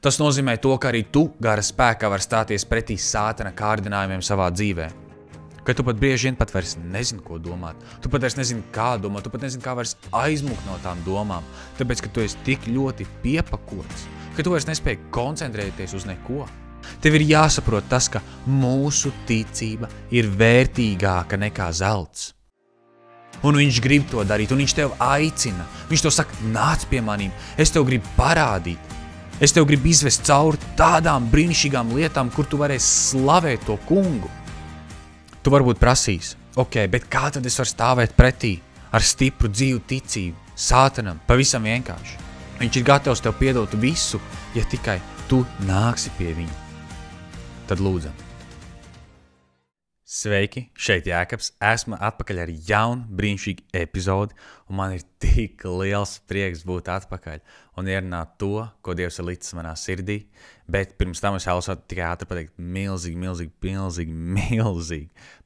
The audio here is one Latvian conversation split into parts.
Tas nozīmē to, ka arī tu gara spēkā var stāties pretī sātana kārdinājumiem savā dzīvē. Ka tu pat bieži vien pat vairs nezini, ko domāt. Tu pat vairs nezini, kā domāt, tu pat nezini, kā vairs aizmukt no tām domām, tāpēc, ka tu esi tik ļoti piepakots, ka tu vairs nespēji koncentrēties uz neko. Tev ir jāsaprot tas, ka mūsu ticība ir vērtīgāka nekā zelts. Un viņš grib to darīt, un viņš tev aicina. Viņš to saka, nāc pie manīm, es tev gribu parādīt. Es tev gribu izvest cauri tādām brīnišķīgām lietām, kur tu varēsi slavēt to kungu. Tu varbūt prasīs, ok, bet kā tad es varu stāvēt pretī ar stipru dzīvu ticību, sātanam, pavisam vienkārši. Viņš ir gatavs tev piedot visu, ja tikai tu nāksi pie viņa. Tad lūdzam. Sveiki, šeit Jākaps, esmu atpakaļ ar jaunu brīnišķīgu epizodi, un man ir tik liels prieks būt atpakaļ un ierunāt to, ko Dievs ir licis manā sirdī, bet pirms tam es vēlos tikai ātri pateikt milzīgi.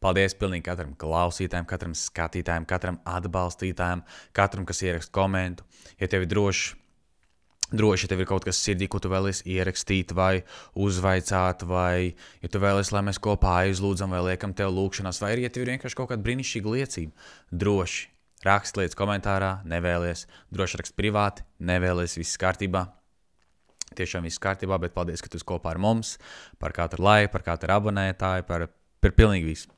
Paldies pilnīgi katram klausītājam, katram skatītājam, katram atbalstītājam, katram, kas ierakst komentu. Ja tev ir droši, ja tev ir kaut kas sirdī, ko tu vēlies ierakstīt vai uzvaicāt, vai ja tu vēlies, lai mēs kopā aizlūdzam vai liekam tev lūkšanās, vai ja tev ir vienkārši kaut kāda brīnišķīga liecība, droši rakst lietas komentārā, nevēlies, droši rakst privāti, nevēlies, viss kārtībā. Tiešām viss kārtībā, bet paldies, ka tu esi kopā ar mums, par katru laiku, par katru abonētāju, par pilnīgi visu.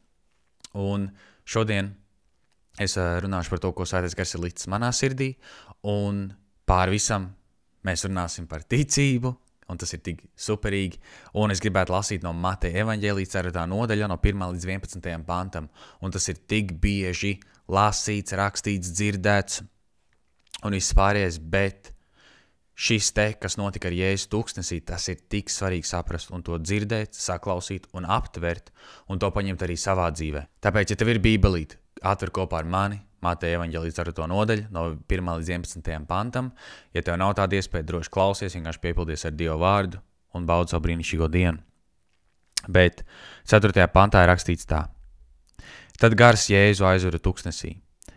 Un šodien es runāšu par to, ko Svētais Gars ir licis manā sirdī, un pār visam mēs runāsim par ticību, un tas ir tik superīgi, un es gribētu lasīt no Mateja evaņģēlija 4. nodaļa no 1. līdz 11. pantam, un tas ir tik bieži lasīts, rakstīts, dzirdēts, un viss pārējais, bet šis te, kas notika ar Jēzus tūkstnesī, tas ir tik svarīgi saprast, un to dzirdēt, saklausīt un aptvert, un to paņemt arī savā dzīvē. Tāpēc, ja tev ir bībelīte, atver kopā ar mani, Mateja evaņģēlija 4. nodaļa, no 1. līdz 11. pantam. Ja tev nav tāda iespēja, droši klausies, vienkārši piepildies ar Dievu vārdu un baudi savu brīnišķīgo dienu. Bet 4. pantā ir rakstīts tā. Tad gars Jēzu aizveda tūkstnesī,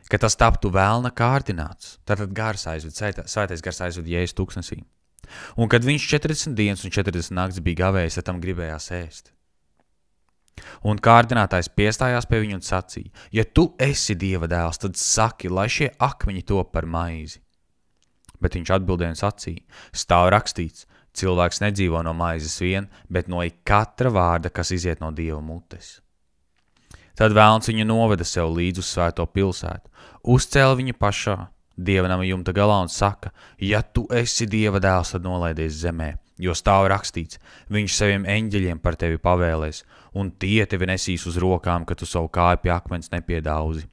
ka tas taptu vēlna kārdināts. Tātad gars aizveda, Svētais Gars aizveda Jēzu tūkstnesī. Un kad viņš 40 dienas un 40 nakts bija gavējis, tad tam gribējās ēst. Un kārdinātājs piestājās pie viņu un sacīja, ja tu esi Dieva dēls, tad saki, lai šie akmeņi top par maizi. Bet viņš atbildēja un sacīja, stāv rakstīts, cilvēks nedzīvo no maizes vien, bet no katra vārda, kas iziet no Dieva mutes. Tad vēlns viņu noveda sev līdz uz svēto pilsētu, uzcēla viņu pašā Dieva nama jumta galā un saka, ja tu esi Dieva dēls, tad nolaidies zemē. Jo stāv rakstīts, viņš saviem eņģeļiem par tevi pavēlēs, un tie tevi nesīs uz rokām, ka tu savu kāju pie akmens nepiedauzi.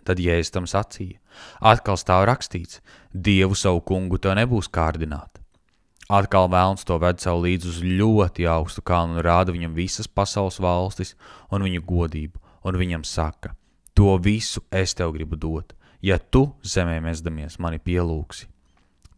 Tad Jēzus tam sacīja, atkal stāv rakstīts, Dievu savu kungu tev nebūs kārdināt. Atkal vēlns to ved savu līdz uz ļoti augstu kalnu un rāda viņam visas pasaules valstis un viņu godību, un viņam saka, to visu es tev gribu dot, ja tu zemē mesdamies mani pielūksi.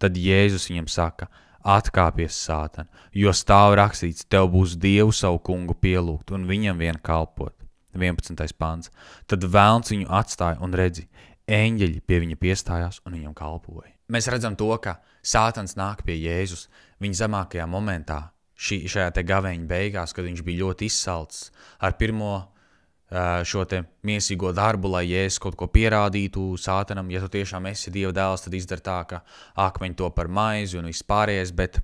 Tad Jēzus viņam saka, atkāpies sātan, jo stāv rakstīts, tev būs Dievu savu kungu pielūgt un viņam vien kalpot. 11. pants. Tad vēlns viņu atstāja un redzi, eņģeļi pie viņa piestājās un viņam kalpoja. Mēs redzam to, ka sātans nāk pie Jēzus viņa zemākajā momentā, šajā te gavēņa beigās, kad viņš bija ļoti izsalcis ar pirmo šo te miesīgo darbu, lai Jēzus kaut ko pierādītu sātanam, ja tu tiešām esi Dieva dēls, tad izdara tā, ka akmeņi to par maizi un viss pārējais, bet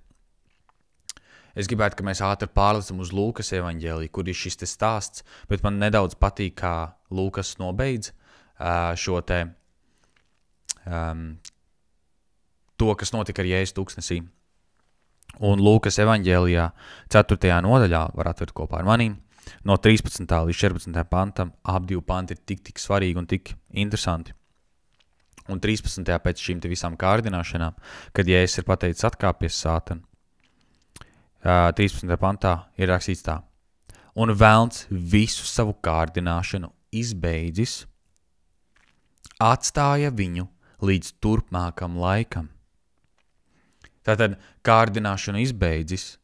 es gribētu, ka mēs ātri pārlecam uz Lūkas evaņģēliju, kur ir šis te stāsts, bet man nedaudz patīk, kā Lūkas nobeidz šo te to, kas notika ar Jēzus tūkstnesī. Un Lūkas evaņģēlijā 4. nodaļā var atvērt kopā ar manīm, no 13. līdz 14. pantam, divi panti ir tik svarīgi un tik interesanti. Un 13. pēc šīm te visām kārdināšanām, kad Jēzus ir pateicis atkāpies sātan, 13. pantā ir rakstīts tā. Un vēlns visu savu kārdināšanu izbeidzis, atstāja viņu līdz turpmākam laikam. Tātad kārdināšanu izbeidzis,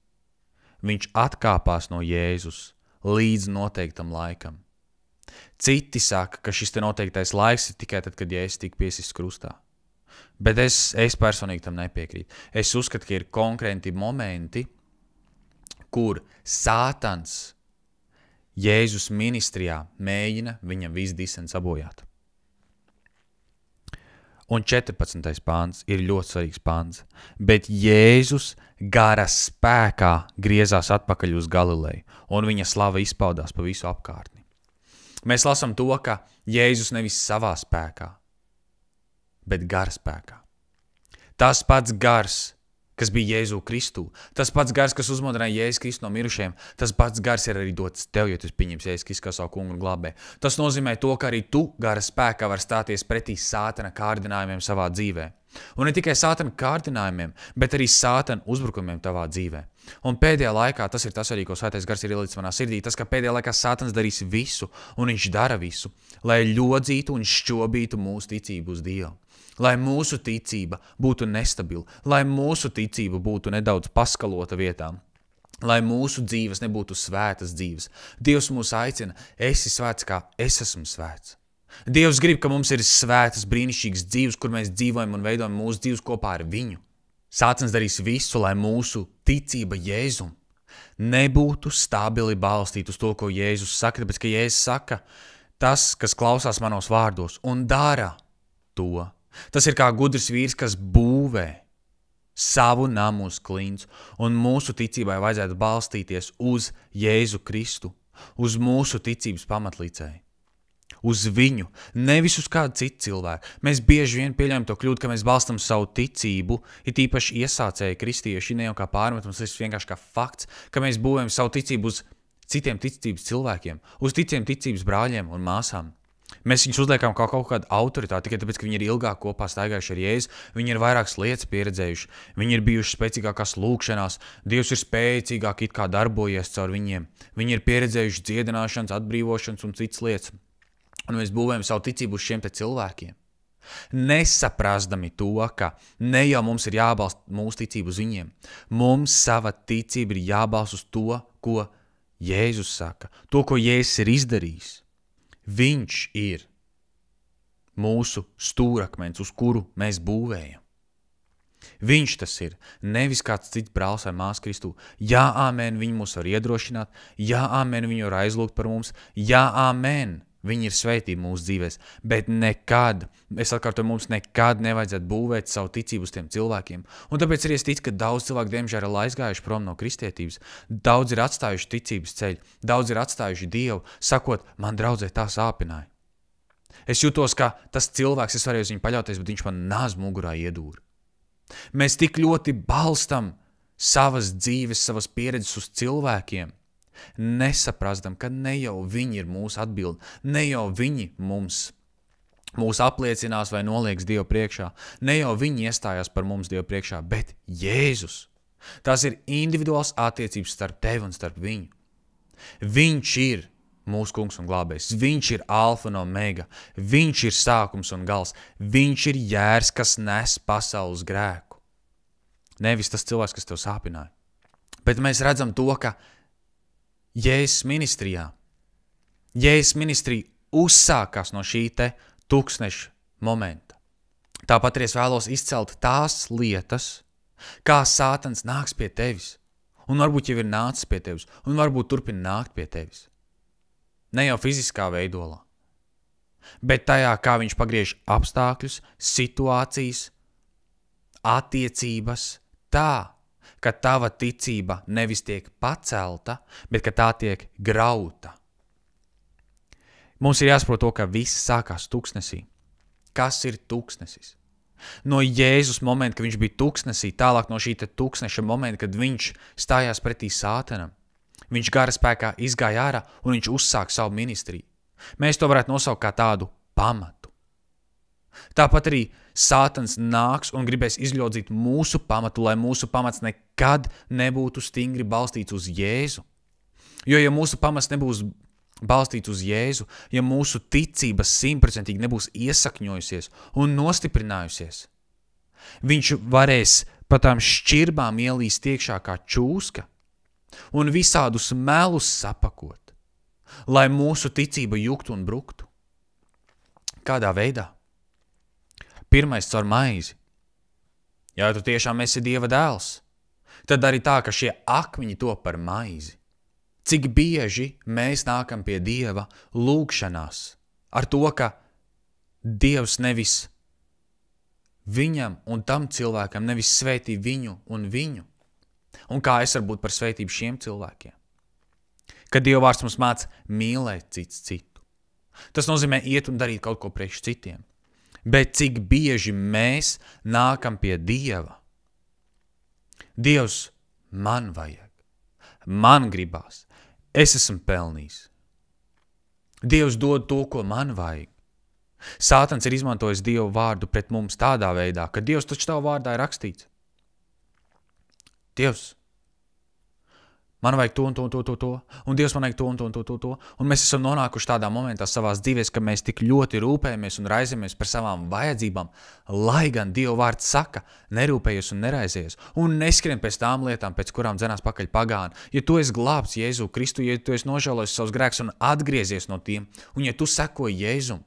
viņš atkāpās no Jēzus līdz noteiktam laikam. Citi saka, ka šis te noteiktais laiks ir tikai tad, kad Jēzus tika piesists krustā. Bet es personīgi tam nepiekrītu. Es uzskatu, ka ir konkrēti momenti, kur Sātans Jēzus ministrijā mēģina viņam visu diseni sabojāt. Un 14. pāns ir ļoti svarīgs pāns, bet Jēzus gara spēkā griezās atpakaļ uz Galileju, un viņa slava izpaudās pa visu apkārtni. Mēs lasām to, ka Jēzus nevis savā spēkā, bet gara spēkā. Tas pats gars, kas bija Jēzu Kristū, tas pats gars, kas uzmodrināja Jēzus Kristu no mirušiem, tas pats gars ir arī dots tev, ja tu pieņemsi Jēzus Kristu kā savu kungu un glābē. Tas nozīmē to, ka arī tu gara spēkā var stāties pretī Sātana kārdinājumiem savā dzīvē. Un ne tikai Sātana kārdinājumiem, bet arī Sātana uzbrukumiem tavā dzīvē. Un pēdējā laikā, tas ir tas arī, ko Svētais gars ir ielicis manā sirdī, tas, ka pēdējā laikā Sātans darīs visu, un viņš dara visu, lai ļodzītu un šķobītu mūsu ticību uz Dievu. Lai mūsu ticība būtu nestabila, lai mūsu ticība būtu nedaudz paskalota vietām, lai mūsu dzīves nebūtu svētas dzīves. Dievs mūs aicina, esi svēts, kā es esmu svēts. Dievs grib, ka mums ir svētas, brīnišķīgas dzīves, kur mēs dzīvojam un veidojam mūsu dzīves kopā ar viņu. Sātans darīs visu, lai mūsu ticība Jēzum nebūtu stabili balstīta uz to, ko Jēzus saka, tāpēc, ka Jēzus saka, tas, kas klausās manos vārdos un dara to, tas ir kā gudrs vīrs, kas būvē savu namu uz klints, un mūsu ticībai vajadzētu balstīties uz Jēzu Kristu, uz mūsu ticības pamatlīcēju, uz viņu, nevis uz kādu citu cilvēku. Mēs bieži vien pieļaujam to kļūdu, ka mēs balstam savu ticību, it īpaši iesācēji kristieši, ne jau kā pārmetums, tas ir vienkārši kā fakts, ka mēs būvējam savu ticību uz citiem ticības cilvēkiem, uz citiem ticības brāļiem un māsām. Mēs viņus uzliekam kā kaut kādu autoritāti, tikai tāpēc, ka viņi ir ilgāk kopā staigājuši ar Jēzu, viņi ir vairākas lietas pieredzējuši, viņi ir bijuši spēcīgākās lūkšanās, Dievs ir spēcīgāk it kā darbojies caur viņiem, viņi ir pieredzējuši dziedināšanas, atbrīvošanas un citas lietas. Un mēs būvējam savu ticību uz šiem te cilvēkiem. Nesaprastami to, ka ne jau mums ir jābalsta mūsu ticību uz viņiem, mums sava ticība ir jābalsta uz to, ko Jēzus saka, to, ko Jēzus ir izdarījis. Viņš ir mūsu stūrakmens, uz kuru mēs būvējam. Viņš tas ir, nevis kāds cits brālis vai māsa Kristū. Jā, āmen, viņi mūs var iedrošināt, jā, āmen, viņi var aizlūgt par mums, jā, āmen, viņi ir svētība mūsu dzīvēs, bet nekad, es atkārtoju, mums nekad nevajadzētu būvēt savu ticību uz tiem cilvēkiem. Un tāpēc arī es ticu, ka daudz cilvēku diemžēl ir aizgājuši prom no kristietības, daudz ir atstājuši ticības ceļu, daudz ir atstājuši Dievu, sakot, man draudzē tā sāpināja. Es jūtos, ka tas cilvēks, es varēju uz viņu paļauties, bet viņš man nāz mugurā iedūra. Mēs tik ļoti balstam savas dzīves, savas pieredzes uz cilvēkiem, nesaprastam, ka ne jau viņi ir mūsu atbildi, ne jau viņi mūs apliecinās vai nolieks Dievu priekšā, ne jau viņi iestājās par mums Dievu priekšā, bet Jēzus. Tas ir individuāls attiecības starp tevi un starp viņu. Viņš ir mūsu kungs un glābējs, viņš ir alfa un omega, viņš ir sākums un gals, viņš ir jērs, kas nes pasaules grēku. Nevis tas cilvēks, kas tev sāpināja. Bet mēs redzam to, ka Jēzus ministrijā uzsākās no šī te tūkstneša momenta. Tāpat arī es vēlos izcelt tās lietas, kā Sātans nāks pie tevis, un varbūt jau ir nācis pie tevis, un varbūt turpina nākt pie tevis. Ne jau fiziskā veidolā, bet tajā, kā viņš pagriež apstākļus, situācijas, attiecības tā, ka tava ticība nevis tiek pacelta, bet ka tā tiek grauta. Mums ir jāsaprot to, ka viss sākās tūkstnesī. Kas ir tūkstnesis? No Jēzus momenta, kad viņš bija tūkstnesī, tālāk no šī tūkstneša momenta, kad viņš stājās pretī Sātanam, viņš gara spēkā izgāja ārā un viņš uzsāk savu ministriju. Mēs to varētu nosaukt kā tādu pamatu. Tāpat arī Sātans nāks un gribēs izļodzīt mūsu pamatu, lai mūsu pamats nekad nebūtu stingri balstīts uz Jēzu. Jo, ja mūsu pamats nebūs balstīts uz Jēzu, ja mūsu ticība 100% nebūs iesakņojusies un nostiprinājusies, viņš varēs pa tām šķirbām ielīst iekšā kā čūska un visādus melus sapakot, lai mūsu ticība juktu un bruktu. Kādā veidā? pirmais caur maizi. Ja tu tiešām esi Dieva dēls, tad dari tā, ka šie akmeņi top par maizi. Cik bieži mēs nākam pie Dieva lūgšanās ar to, ka Dievs nevis viņam un tam cilvēkam nevis svētī viņu un viņu. Un kā es varu būt par svētību šiem cilvēkiem? Kad Dieva vārds mums māca mīlēt cits citu. Tas nozīmē iet un darīt kaut ko priekš citiem. Bet cik bieži mēs nākam pie Dieva? Dievs, man vajag. Man gribās. Es esmu pelnījis. Dievs dod to, ko man vajag. Sātans ir izmantojis Dievu vārdu pret mums tādā veidā, ka Dievs taču tavu vārdā ir rakstīts. Dievs, man vajag to, un Dievs man vajag to. Un mēs esam nonākuši tādā momentā savās dzīvēs, ka mēs tik ļoti rūpējamies un raizamies par savām vajadzībām, lai gan Dieva vārds saka, nerūpējies un neraizies, un neskrien pēc tām lietām, pēc kurām dzenās pakaļ pagāni. Ja tu esi glābts Jēzu Kristu, ja tu esi nožēlojis savus grēkus un atgriezies no tiem, un ja tu sekoji Jēzum,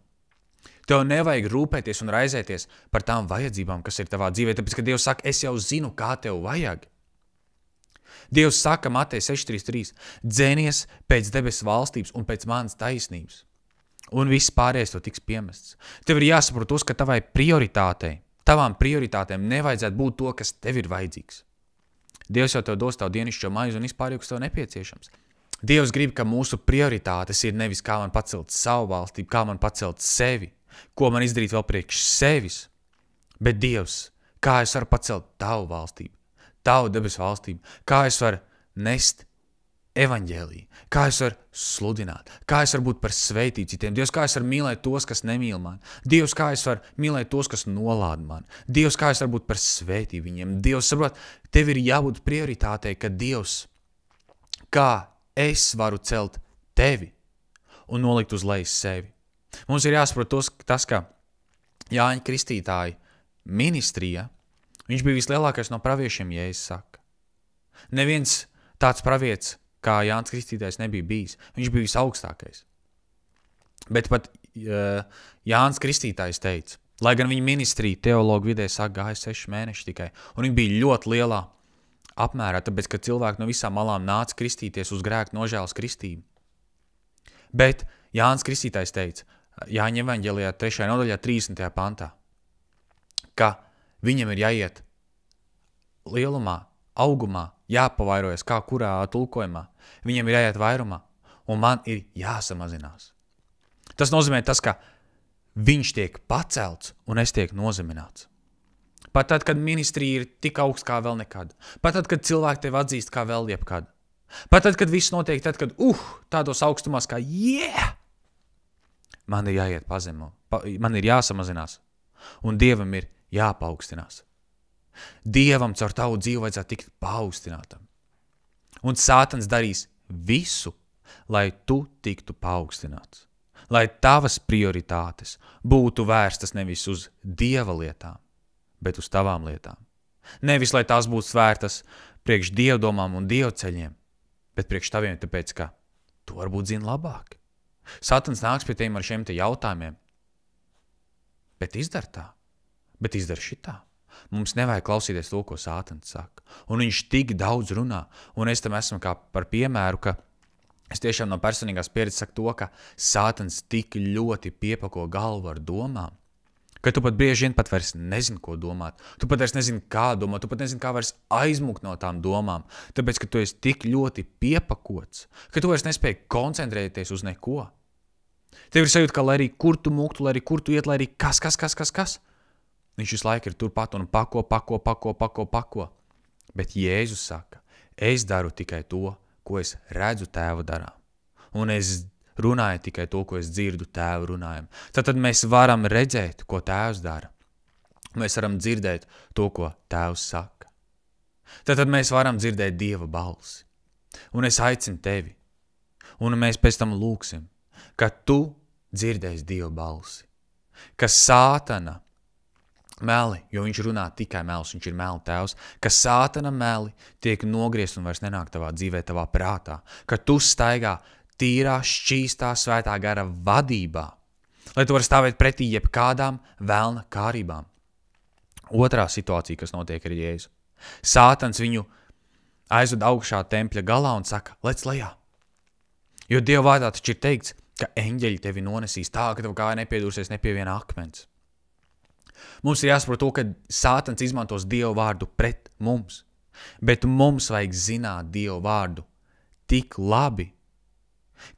tev nevajag rūpēties un raizēties par tām vajadzībām, kas ir tavā dzīvē, tāpēc, ka Dievs saka, es jau zinu, kā tev vajag. Dievs saka Mateja 6.3.3, dzēnies pēc debesu valstības un pēc manas taisnības. Un viss pārējais to tiks piemests. Tev ir jāsaprot ka tavām prioritātēm nevajadzētu būt to, kas tev ir vajadzīgs. Dievs jau tev dos tavu dienišķo maizi un vispārējo, kas tev nepieciešams. Dievs grib, ka mūsu prioritātes ir nevis kā man pacelt savu valstību, kā man pacelt sevi, ko man izdarīt vēl priekš sevis, bet Dievs, kā es varu pacelt tavu valstību, tavu debesu valstību, kā es varu nest evaņģēliju, kā es varu sludināt, kā es varu būt par svētību citiem, Dievs, kā es varu mīlēt tos, kas nemīl mani, Dievs, kā es varu mīlēt tos, kas nolāda mani, Dievs, kā es varu būt par svētību viņiem, Dievs, saprot, tev ir jābūt prioritātei, ka Dievs, kā es varu celt tevi un nolikt uz lejas sevi. Mums ir jāsaprot tas, ka Jāņa Kristītāja ministrijā, viņš bija vislielākais no praviešiem, ja es saku. Neviens tāds pravietis, kā Jānis Kristītājs, nebija bijis. Viņš bija visaugstākais. Bet pat Jānis Kristītājs teica, lai gan viņa ministrija teologu vidē saka gāja 6 mēneši tikai, un viņa bija ļoti lielā apmērā, tāpēc, ka cilvēki no visām malām nāca kristīties uz grēku nožēlas kristību. Bet Jānis Kristītājs teica, Jāņa evaņģelijā 3. nodaļā 30. pantā, ka viņam ir jāiet lielumā, augumā, jāpavairojas kā kurā tulkojumā, viņam ir jāiet vairumā, un man ir jāsamazinās. Tas nozīmē tas, ka viņš tiek pacelts, un es tiek nozemināts. Pat tad, kad ministrija ir tik augsts kā vēl nekad, pat tad, kad cilvēki tevi atzīst kā vēl jebkad, pat tad, kad viss notiek, tad, kad tādos augstumās kā man ir jāiet pazemo, man ir jāsamazinās, un Dievam ir jāpaukstinās. Dievam caur tavu dzīvi vajadzētu tikt paaugstinātam. Un Sātans darīs visu, lai tu tiktu paaugstināts. Lai tavas prioritātes būtu vērstas nevis uz Dieva lietām, bet uz tavām lietām. Nevis, lai tās būtu svērtas priekš dievdomām un dievceļiem, bet priekš taviem, tāpēc, ka tu varbūt zini labāk. Satans nāks pie tiem ar šiem te jautājumiem. Bet izdar tā, bet izdar šitā. Mums nevajag klausīties to, ko Sātans saka. Un viņš tik daudz runā, un es tam esmu kā par piemēru, ka es tiešām no personīgās pieredzes saku to, ka Sātans tik ļoti piepako galvu ar domām, ka tu pat bieži vien pat vairs nezini, ko domāt. Tu pat vairs nezini, kā domāt, tu pat nezini, kā vairs aizmukt no tām domām, tāpēc, ka tu esi tik ļoti piepakots, ka tu vairs nespēji koncentrēties uz neko. Tev ir sajūta, ka lai arī kur tu muktu, lai arī kur tu iet, lai arī kas. Viņš visu laiku ir turpat un pako. Bet Jēzus saka, es daru tikai to, ko es redzu tēvu darām. Un es runāju tikai to, ko es dzirdu tēvu runājumu. Tad mēs varam redzēt, ko tēvs dara. Mēs varam dzirdēt to, ko tēvs saka. Tad mēs varam dzirdēt Dieva balsi. Un es aicinu tevi. Un mēs pēc tam lūksim, ka tu dzirdēsi Dieva balsi. Ka Sātana meli, jo viņš runā tikai melis, viņš ir meli tēvs, ka Sātana meli tiek nogriezt un vairs nenāk tavā dzīvē, tavā prātā, ka tu staigā tīrā, šķīstā, svētā gara vadībā, lai tu vari stāvēt pretī jebkādām velna kārībām. Otrā situācija, kas notiek ar Jēzu. Sātans viņu aizved augšā tempļa galā un saka, lec lejā. Jo Dieva vārdā taču ir teikts, ka eņģeļi tevi nonesīs tā, ka tev kāja nepiedursies ne pie viena akmens. Mums ir jāsaprot to, ka Sātans izmantos Dieva vārdu pret mums, bet mums vajag zināt Dieva vārdu tik labi,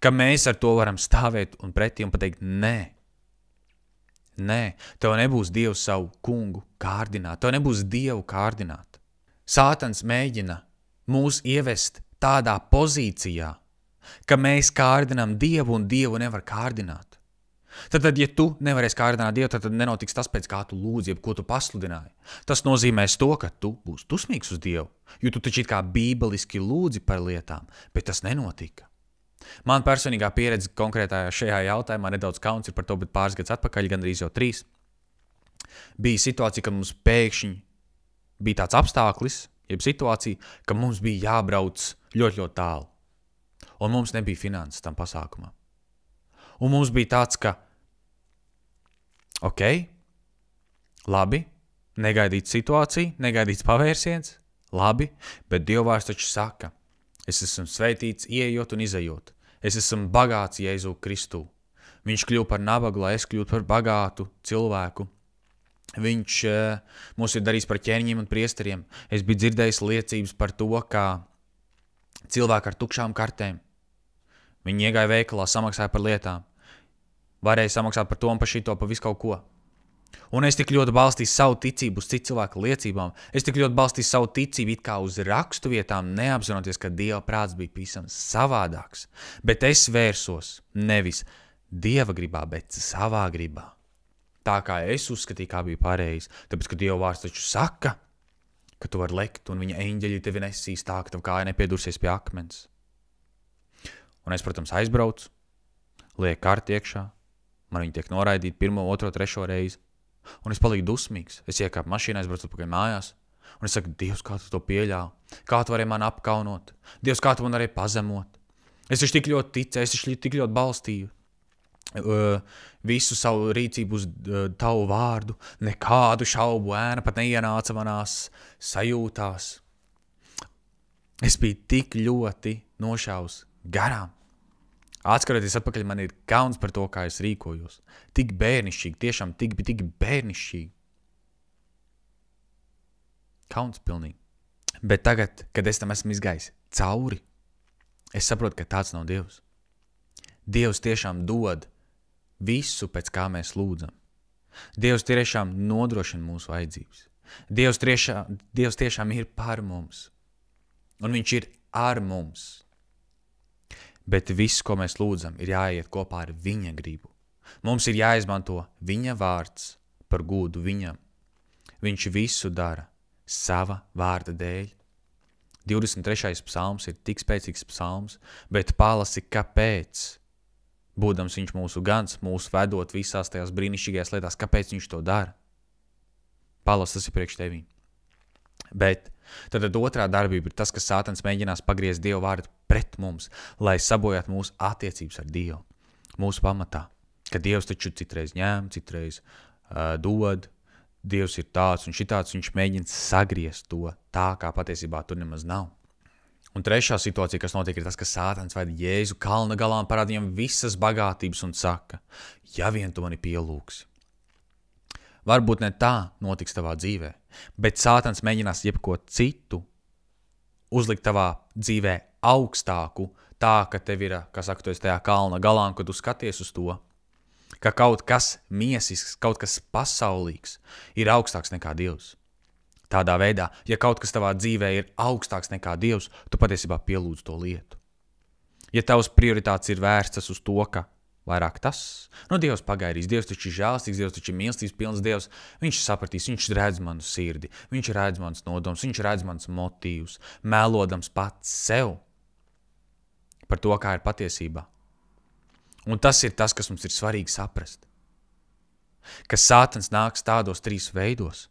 ka mēs ar to varam stāvēt un pretī un pateikt, nē, tev nebūs Dievs savu kungu kārdināt, tev nebūs Dievu kārdināt. Sātans mēģina mūs ievest tādā pozīcijā, ka mēs kārdinām Dievu un Dievu nevar kārdināt. Tad, ja tu nevarēsi kārdināt Dievu, tad nenotiks tas, pēc kā tu lūdzi, jeb ko tu pasludināji. Tas nozīmēs to, ka tu būsi dusmīgs uz Dievu, jo tu taču it kā bībeliski lūdzi par lietām, bet tas nenotika. Man personīgā pieredze konkrētajā šajā jautājumā nedaudz kauns ir par to, bet pāris gadus atpakaļ, gandrīz jau 3, bija situācija, kad mums pēkšņi bija tāds apstāklis, jeb situācija, ka mums bija jābrauc ļoti, ļoti tālu. Un mums nebija finanses tam pasākumam. Un mums bija tāds, ka, ok, labi, negaidīts situācija, negaidīts pavērsiens, labi, bet Dievvārds taču saka, es esmu sveitīts ieejot un izejot. Es esmu bagāts Jēzu Kristu. Viņš kļuva par nabagu, lai es kļūtu par bagātu cilvēku. Viņš mūs ir darījis par ķēniņiem un priesteriem. Es biju dzirdējis liecības par to, kā cilvēki ar tukšām kartēm. Viņi iegāja veikalā, samaksāja par lietām. Varēja samaksāt par to un par šito, par visu kaut ko. Un es tik ļoti balstīju savu ticību uz citu cilvēku liecībām. Es tik ļoti balstīju savu ticību it kā uz rakstu vietām, neapzinoties, ka Dieva prāts bija pavisam savādāks. Bet es vērsos nevis Dieva gribā, bet savā gribā. Tā kā es uzskatīju, kā bija pareizi. Tāpēc, ka Dieva vārds taču saka, ka tu vari lekt un viņa eņģeļi tevi nesīs tā, ka tev kāja nepiedursies pie akmens. Un es, protams, aizbraucu, lieku karti iekšā. Man viņi tiek noraidīti 1, 2, 3 reizi. Un es paliku dusmīgs. Es iekāpu mašīnā, aizbraucu atpakaļ mājās. Un es saku, Dievs, kā tu to pieļāvi? Kā tu varēji mani apkaunot? Dievs, kā tu man varēji pazemot? Es taču tik ļoti ticēju, es taču tik ļoti balstīju visu savu rīcību uz tavu vārdu. Nekādu šaubu ēna pat neienāca manās sajūtās. Es biju tik ļoti nošaus garām. Atskaroties atpakaļ, man ir kauns par to, kā es rīkojos. Tik bērnišķīgi, tiešām tik bērnišķīgi. Kauns pilnīgi. Bet tagad, kad es tam esmu izgājis cauri, es saprotu, ka tāds nav Dievs. Dievs tiešām dod visu, pēc kā mēs lūdzam. Dievs tiešām nodrošina mūsu vajadzības. Dievs tiešām ir par mums. Un viņš ir ar mums. Bet viss, ko mēs lūdzam, ir jāiet kopā ar viņa gribu. Mums ir jāizmanto viņa vārds par godu viņam. Viņš visu dara sava vārda dēļ. 23. psalms ir tik spēcīgs psalms, bet palasi, kāpēc, būdams viņš mūsu gans, mūsu vedot visās tajās brīnišķīgajās lietās, kāpēc viņš to dara? Palas, tas ir priekš tevī. Bet tad otrā darbība ir tas, ka Sātans mēģinās pagriezt Dievu vārdu pret mums, lai sabojātu mūsu attiecības ar Dievu, mūsu pamatā. Ka Dievs taču citreiz ņem, citreiz dod, Dievs ir tāds un šitāds, viņš mēģina sagriezt to tā, kā patiesībā tur nemaz nav. Un trešā situācija, kas notiek, ir tas, ka Sātans ved Jēzu kalna galā un parāda viņam visas bagātības un saka, ja vien tu mani pielūgsi. Varbūt ne tā notiks tavā dzīvē, bet Sātans mēģinās jebko citu uzlikt tavā dzīvē augstāku, tā, ka tev ir, kā saka, tu esi tajā kalna galā, un kad tu skaties uz to, ka kaut kas miesisks, kaut kas pasaulīgs ir augstāks nekā Dievs. Tādā veidā, ja kaut kas tavā dzīvē ir augstāks nekā Dievs, tu patiesībā pielūdz to lietu. Ja tavs prioritātes ir vērstas uz to, ka vairāk tas, Dievs pagaidīs, Dievs taču ir žēlstīgs, Dievs taču ir mīlestības pilns Dievs, viņš sapratīs, viņš redz manu sirdi, viņš redz mans nodoms, viņš redz mans motīvus, melodams pats sev par to, kā ir patiesībā. Un tas ir tas, kas mums ir svarīgi saprast. Ka Sātans nāks tādos 3 veidos,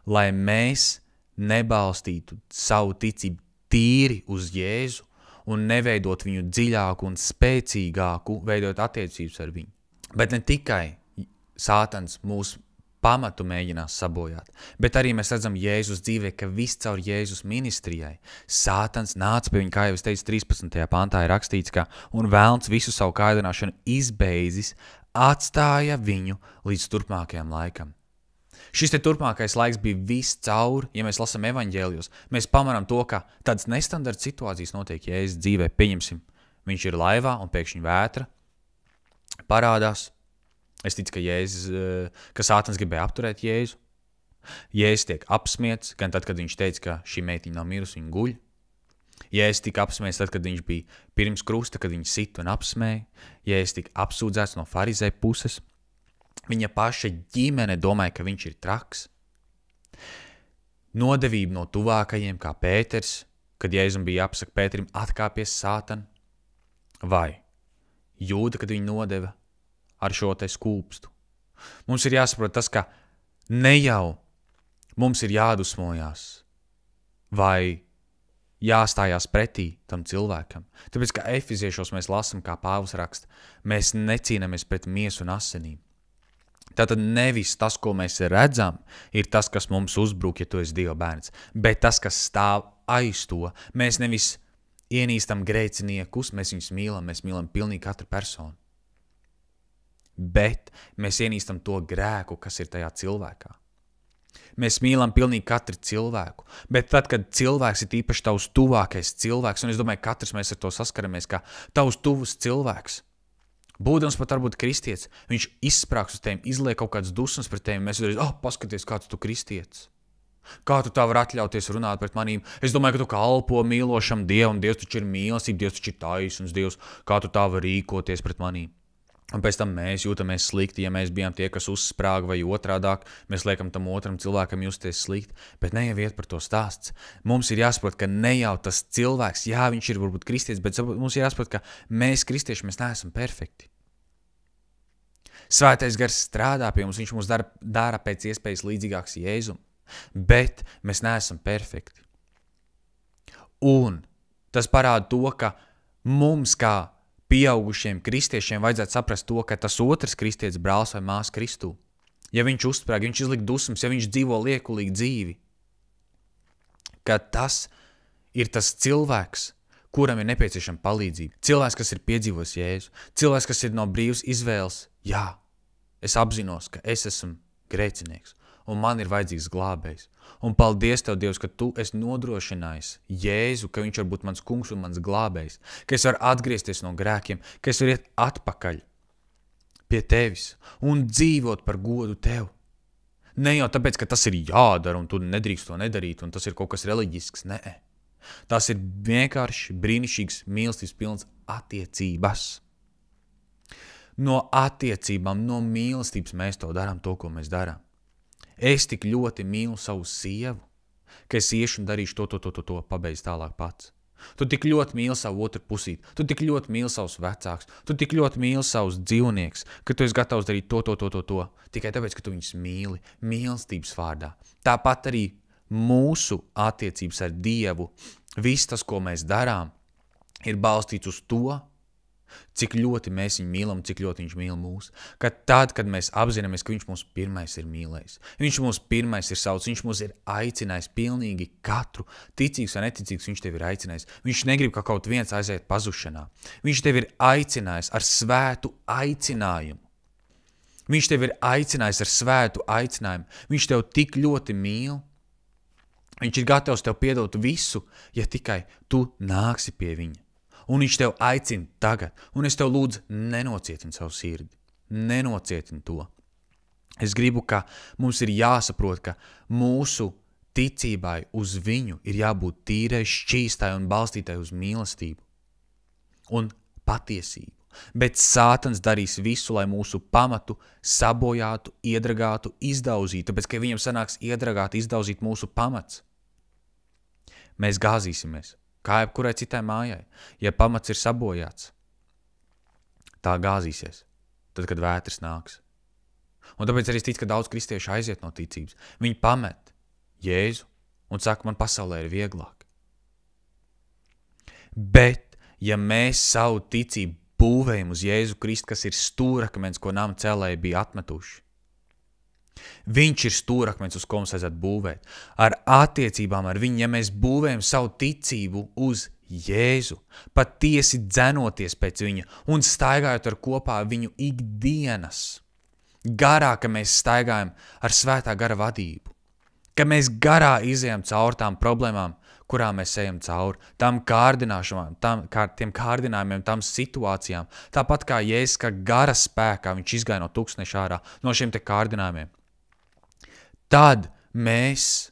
lai mēs nebalstītu savu ticību tīri uz Jēzu un neveidot viņu dziļāku un spēcīgāku, veidot attiecības ar viņu. Bet ne tikai Sātans mūs pamatu mēģinās sabojāt. Bet arī mēs redzam Jēzus dzīvē, ka viss caur Jēzus ministrijai. Sātans nāca pie viņa, kā jau es teicu, 13. pantā ir rakstīts, ka un velns visu savu kaidināšanu izbeidzis, atstāja viņu līdz turpmākajam laikam. Šis te turpmākais laiks bija viss caur, ja mēs lasam evaņģēlijos. Mēs pamanām to, ka tādas nestandarta situācijas notiek Jēzus dzīvē. Pieņemsim, viņš ir laivā un pēkšņi vētra parādās. Es ticu, ka Sātans gribēja apturēt Jēzu. Jēzus tiek apsmiets, gan tad, kad viņš teica, ka šī meitiņa nav mirusi, viņa guļ. Jēzus tika apsmiets tad, kad viņš bija pirms krusta, kad viņš sit un apsmēja. Jēzus tika apsūdzēts no farizēju puses. Viņa paša ģimene domāja, ka viņš ir traks. Nodevība no tuvākajiem, kā Pēters, kad Jēzum bija jāpasaka Pēterim atkāpies Sātanu. Vai Jūda, kad viņu nodeva ar šo te skūpstu. Mums ir jāsaprot tas, ka ne jau mums ir jādusmojās vai jāstājās pretī tam cilvēkam. Tāpēc, ka Efeziešos mēs lasam, kā Pāvils raksta, mēs necīnamies pret miesu un asinīm. Tātad nevis tas, ko mēs redzam, ir tas, kas mums uzbruk, ja tu esi Dieva bērns, bet tas, kas stāv aiz to. Mēs nevis ienīstam grēciniekus, mēs viņus mīlam, mēs mīlam pilnīgi katru personu. Bet mēs ienīstam to grēku, kas ir tajā cilvēkā. Mēs mīlam pilnīgi katru cilvēku, bet tad, kad cilvēks ir īpaši tavs tuvākais cilvēks, un es domāju, katrs mēs ar to saskaramies, kā tavs tuvs cilvēks, būdams pat varbūt kristietis, viņš izsprāks uz tevi, izliek kaut kādas dusmas pret tevi, mēs uzreiz, paskaties, kāds tu kristietis. Kā tu tā var atļauties runāt pret manīm? Es domāju, ka tu kalpo mīlošam Dievam, Dievs taču ir mīlestība, Dievs taču ir taisns Dievs, kā tu tā var rīkoties pret manīm? Un pēc tam mēs jūtamies slikti, ja mēs bijām tie, kas uzsprāga vai otrādāk, mēs liekam tam otram cilvēkam justies slikti, bet ne jau iet par to stāsts. Mums ir jāsaprot, ka ne jau tas cilvēks, jā, viņš ir varbūt kristietis, bet mums ir jāsaprot, ka mēs kristieši, mēs neesam perfekti. Svētais gars strādā pie mums, viņš mūs dara pēc iespējas līdzīgāks Jēzum, bet mēs neesam perfekti. Un tas parāda to, ka mums kā pieaugušiem kristiešiem vajadzētu saprast to, ka tas otrs kristietis brālis vai māsa Kristū, ja viņš uzsprāg, viņš izliek dusmas, ja viņš dzīvo liekulīgi dzīvi, ka tas ir tas cilvēks, kuram ir nepieciešama palīdzība. Cilvēks, kas ir piedzīvojis Jēzu, cilvēks, kas ir no brīvas izvēles, jā, es apzinos, ka es esmu grēcinieks, un man ir vajadzīgs glābējs. Un paldies Tev, Dievs, ka Tu esi nodrošinājis Jēzu, ka viņš var būt mans kungs un mans glābējs, ka es varu atgriezties no grēkiem, ka es varu iet atpakaļ pie Tevis un dzīvot par godu Tev. Ne jau tāpēc, ka tas ir jādara un Tu nedrīkst to nedarīt un tas ir kaut kas reliģisks, nē. Tas ir vienkārši brīnišķīgs, mīlestības pilns attiecības. No attiecībām, no mīlestības mēs to darām, to, ko mēs darām. Es tik ļoti mīlu savu sievu, ka es iešu un darīšu to, pabeidz tālāk pats. Tu tik ļoti mīli savu otru pusīti, tu tik ļoti mīli savus vecākus, tu tik ļoti mīli savus dzīvnieks, ka tu esi gatavs darīt to, tikai tāpēc, ka tu viņus mīli, mīlestības vārdā. Tāpat arī mūsu attiecības ar Dievu, viss tas, ko mēs darām, ir balstīts uz to, cik ļoti mēs viņu mīlam, cik ļoti viņš mīl mūs. Ka tad, kad mēs apzināmies, ka viņš mūs pirmais ir mīlējis, viņš mūs pirmais ir sauc, viņš mūs ir aicinājis pilnīgi katru, ticīgs vai neticīgs, viņš tevi ir aicinājis. Viņš negrib, ka kaut viens aiziet pazušanā. Viņš tevi ir aicinājis ar svētu aicinājumu. Viņš tevi ir aicinājis ar svētu aicinājumu. Viņš tev tik ļoti mīl. Viņš ir gatavs tev piedot visu, ja tikai tu nāksi pie viņa. Un viņš tev aicina tagad, un es tev lūdzu nenocietini savu sirdi, nenocietini to. Es gribu, ka mums ir jāsaprot, ka mūsu ticībai uz viņu ir jābūt tīrai, šķīstai un balstītai uz mīlestību un patiesību. Bet Sātans darīs visu, lai mūsu pamatu sabojātu, iedragātu, izdauzītu, tāpēc, ka viņam sanāks iedragāt, izdauzīt mūsu pamats. Mēs gāzīsimies. Kā jebkurai citai mājai, ja pamats ir sabojāts, tā gāzīsies, tad, kad vētras nāks. Un tāpēc arī es ticu, ka daudz kristiešu aiziet no ticības. Viņi pamet Jēzu un saka, man pasaulē ir vieglāk. Bet, ja mēs savu ticību būvējam uz Jēzu Kristu, kas ir stūrakmens, ko nama cēlēji bija atmetuši, Viņš ir stūrakmens, uz ko mums vajadzētu būvēt. Ar attiecībām ar viņu, ja mēs būvējam savu ticību uz Jēzu, patiesi dzenoties pēc viņa un staigājot ar kopā viņu ikdienas, garā, ka mēs staigājam ar svētā gara vadību, ka mēs garā izejam cauri tām problēmām, kurām mēs ejam cauri, tām kārdināšanām, tiem kārdinājumiem, tām situācijām, tāpat kā Jēzus, ka gara spēkā viņš izgāja no tūkstneša ārā, no šiem te kārdinājumiem. Tad mēs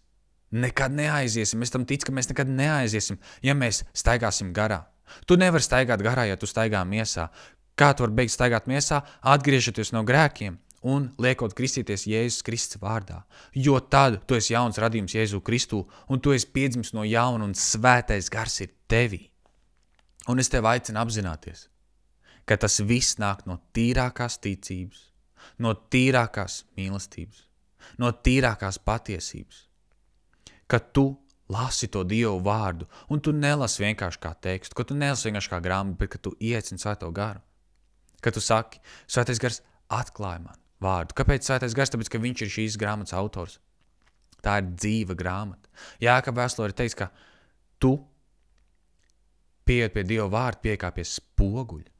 nekad neaiziesim. Es tam ticu, ka mēs nekad neaiziesim, ja mēs staigāsim garā. Tu nevari staigāt garā, ja tu staigā miesā. Kā tu vari beigt staigāt miesā? Atgriežoties no grēkiem un liekot kristīties Jēzus Kristus vārdā. Jo tad tu esi jauns radījums Jēzu Kristu un tu esi piedzimis no jauna un svētais gars ir tevī. Un es tev aicinu apzināties, ka tas viss nāk no tīrākās ticības, no tīrākās mīlestības, no tīrākās patiesības. Ka tu lasi to Dievu vārdu, un tu nelasi vienkārši kā tekstu, ka tu nelasi vienkārši kā grāmatu, bet ka tu iecini svēto garu. Ka tu saki, svētais gars atklāja man vārdu. Kāpēc svētais gars? Tāpēc, ka viņš ir šīs grāmatas autors. Tā ir dzīva grāmata. Jākab vēstulē ir teiks, ka tu pieejot pie Dieva vārdu, piekāpies spoguļa.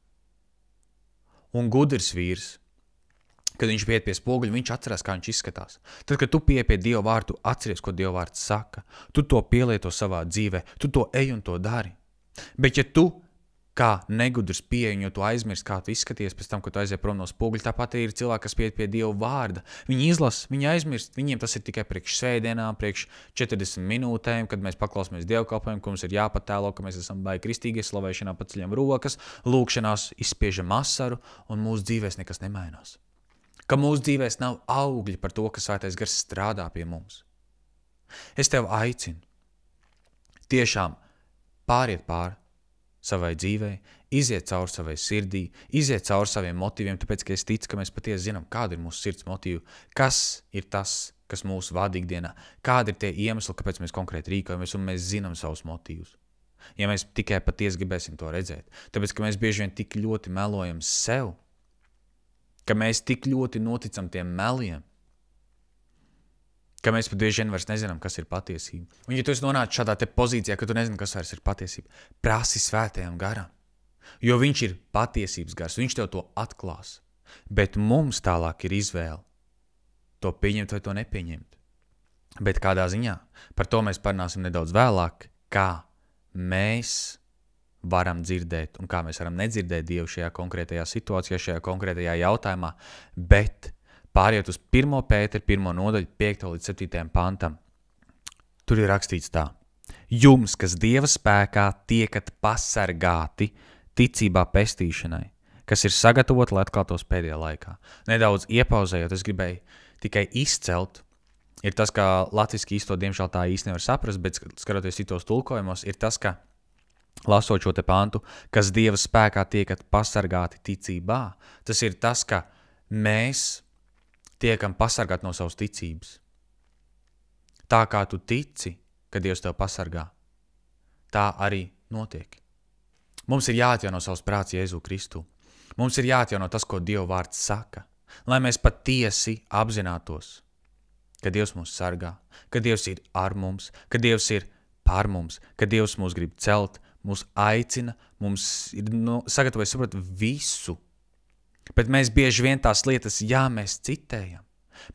Un gudrs vīrs, kad viņš pieiet pie spoguļa, viņš atcerās, kā viņš izskatās. Tad, kad tu pieeji pie Dieva vārdu, tu atceries, ko Dieva vārds saka. Tu to pielieto savā dzīvē, tu to ej un to dari. Bet ja tu kā negudrs pieeji, jo tu aizmirsti, kā tu izskaties pēc tam, kad tu aizies prom no spoguļa, tāpat ir cilvēki, kas pieiet pie Dieva vārda. Viņi izlasa, viņi aizmirst, viņiem tas ir tikai priekš svētdienām, priekš 40 minūtēm, kad mēs paklausāmies dievkalpojumam, ka mums ir jāpatēlo, ka mēs esam baigi kristīgie, slavēšanā paceļam rokas, lūkšanās izspiežam asaru un mūsu dzīvēs nekas nemainās. Ka mūsu dzīvēs nav augļi par to, ka svētais gars strādā pie mums. Es tev aicinu tiešām pāriet pāri savai dzīvei, iziet cauri savai sirdī, iziet cauri saviem motīviem, tāpēc, ka es ticu, ka mēs patiesi zinām, kāda ir mūsu sirds motīva, kas ir tas, kas mūsu vada ikdienā, kādi ir tie iemesli, kāpēc mēs konkrēti rīkojamies, un mēs zinām savus motīvus. Ja mēs tikai patiesi gribēsim to redzēt, tāpēc, ka mēs bieži vien tik ļoti melojam sev, ka mēs tik ļoti noticam tiem meliem, ka mēs pat bieži vien vairs nezinām, kas ir patiesība. Un ja tu esi nonācis šādā te pozīcijā, ka tu nezini, kas vairs ir patiesība, prasi svētajam garam, jo viņš ir patiesības gars, viņš tev to atklās. Bet mums tālāk ir izvēle to pieņemt vai to nepieņemt. Bet kādā ziņā, par to mēs parunāsim nedaudz vēlāk, kā mēs varam dzirdēt un kā mēs varam nedzirdēt Dievu šajā konkrētajā situācijā, šajā konkrētajā jautājumā, bet pāriet uz 1. Pētera 1. nodaļu 5. līdz 7. pantam. Tur ir rakstīts tā. Jums, kas Dieva spēkā tiekat pasargāti ticībā pestīšanai, kas ir sagatavota, lai atklātos pēdējā laikā. Nedaudz iepauzējot, es gribēju tikai izcelt, ir tas, ka latviski īsto diemžēl tā īsti nevar saprast, bet skatoties citos tulkojumos, ir tas, ka lasot šo te pantu, kas Dieva spēkā tiekat pasargāti ticībā, tas ir tas, ka mēs tiekam pasargāti no savas ticības. Tā kā tu tici, ka Dievs tev pasargā, tā arī notiek. Mums ir jāatjauno savs prāts Jēzu Kristu. Mums ir jāatjauno tas, ko Dieva vārds saka, lai mēs patiesi apzinātos, ka Dievs mūs sargā, ka Dievs ir ar mums, ka Dievs ir pār mums, ka Dievs mūs grib celt, mūs aicina, mums ir sagatavojis saprot visu. Bet mēs bieži vien tās lietas, jā, mēs citējam,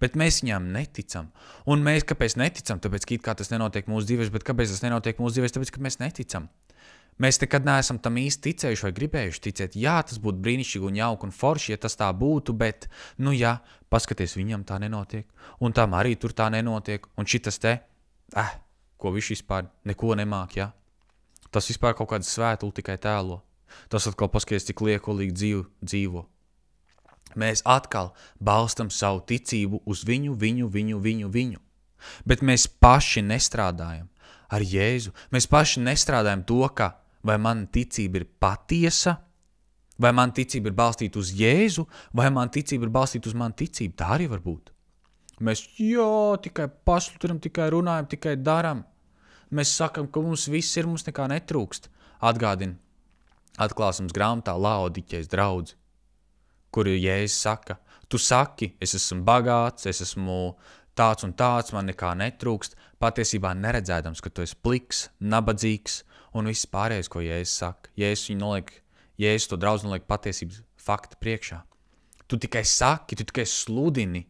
bet mēs viņām neticam. Un mēs, kāpēc neticam? Tāpēc, ka tas nenotiek mūsu dzīvēs, bet kāpēc tas nenotiek mūsu dzīvēs? Tāpēc, ka mēs neticam. Mēs nekad neesam tam īsti ticējuši vai gribējuši ticēt. Jā, tas būtu brīnišķīgi un jauki un forši, ja tas tā būtu, bet, jā, paskaties, viņam tā nenotiek, un tam arī tur tā nenotiek, un šitas te, ko viņš vispār neko nemāk, jā. Tas vispār kaut kādu svētuli tikai tēlo. Tas atkal paskaties, cik liekolīgi dzīvo. Mēs atkal balstam savu ticību uz viņu. Bet mēs paši nestrādājam ar Jēzu. Mēs paši nestrādājam to, ka vai mana ticība ir patiesa, vai mana ticība ir balstīta uz Jēzu, vai mana ticība ir balstīta uz manu ticību. Tā arī var būt. Mēs, tikai pasludinam, tikai runājam, tikai daram. Mēs sakam, ka mums viss ir, mums nekā netrūkst. Atgādina atklāsums grāmatā Laodiķejas draudzi, kuru Jēzus saka, Tu saki, es esmu bagāts, es esmu tāds un tāds, man nekā netrūkst, patiesībā neredzēdams, ka tu esi pliks, nabadzīgs un viss pārējais, ko Jēzus saka. Jēzus to draudz noliek patiesības fakti priekšā. Tu tikai saki, tu tikai sludini,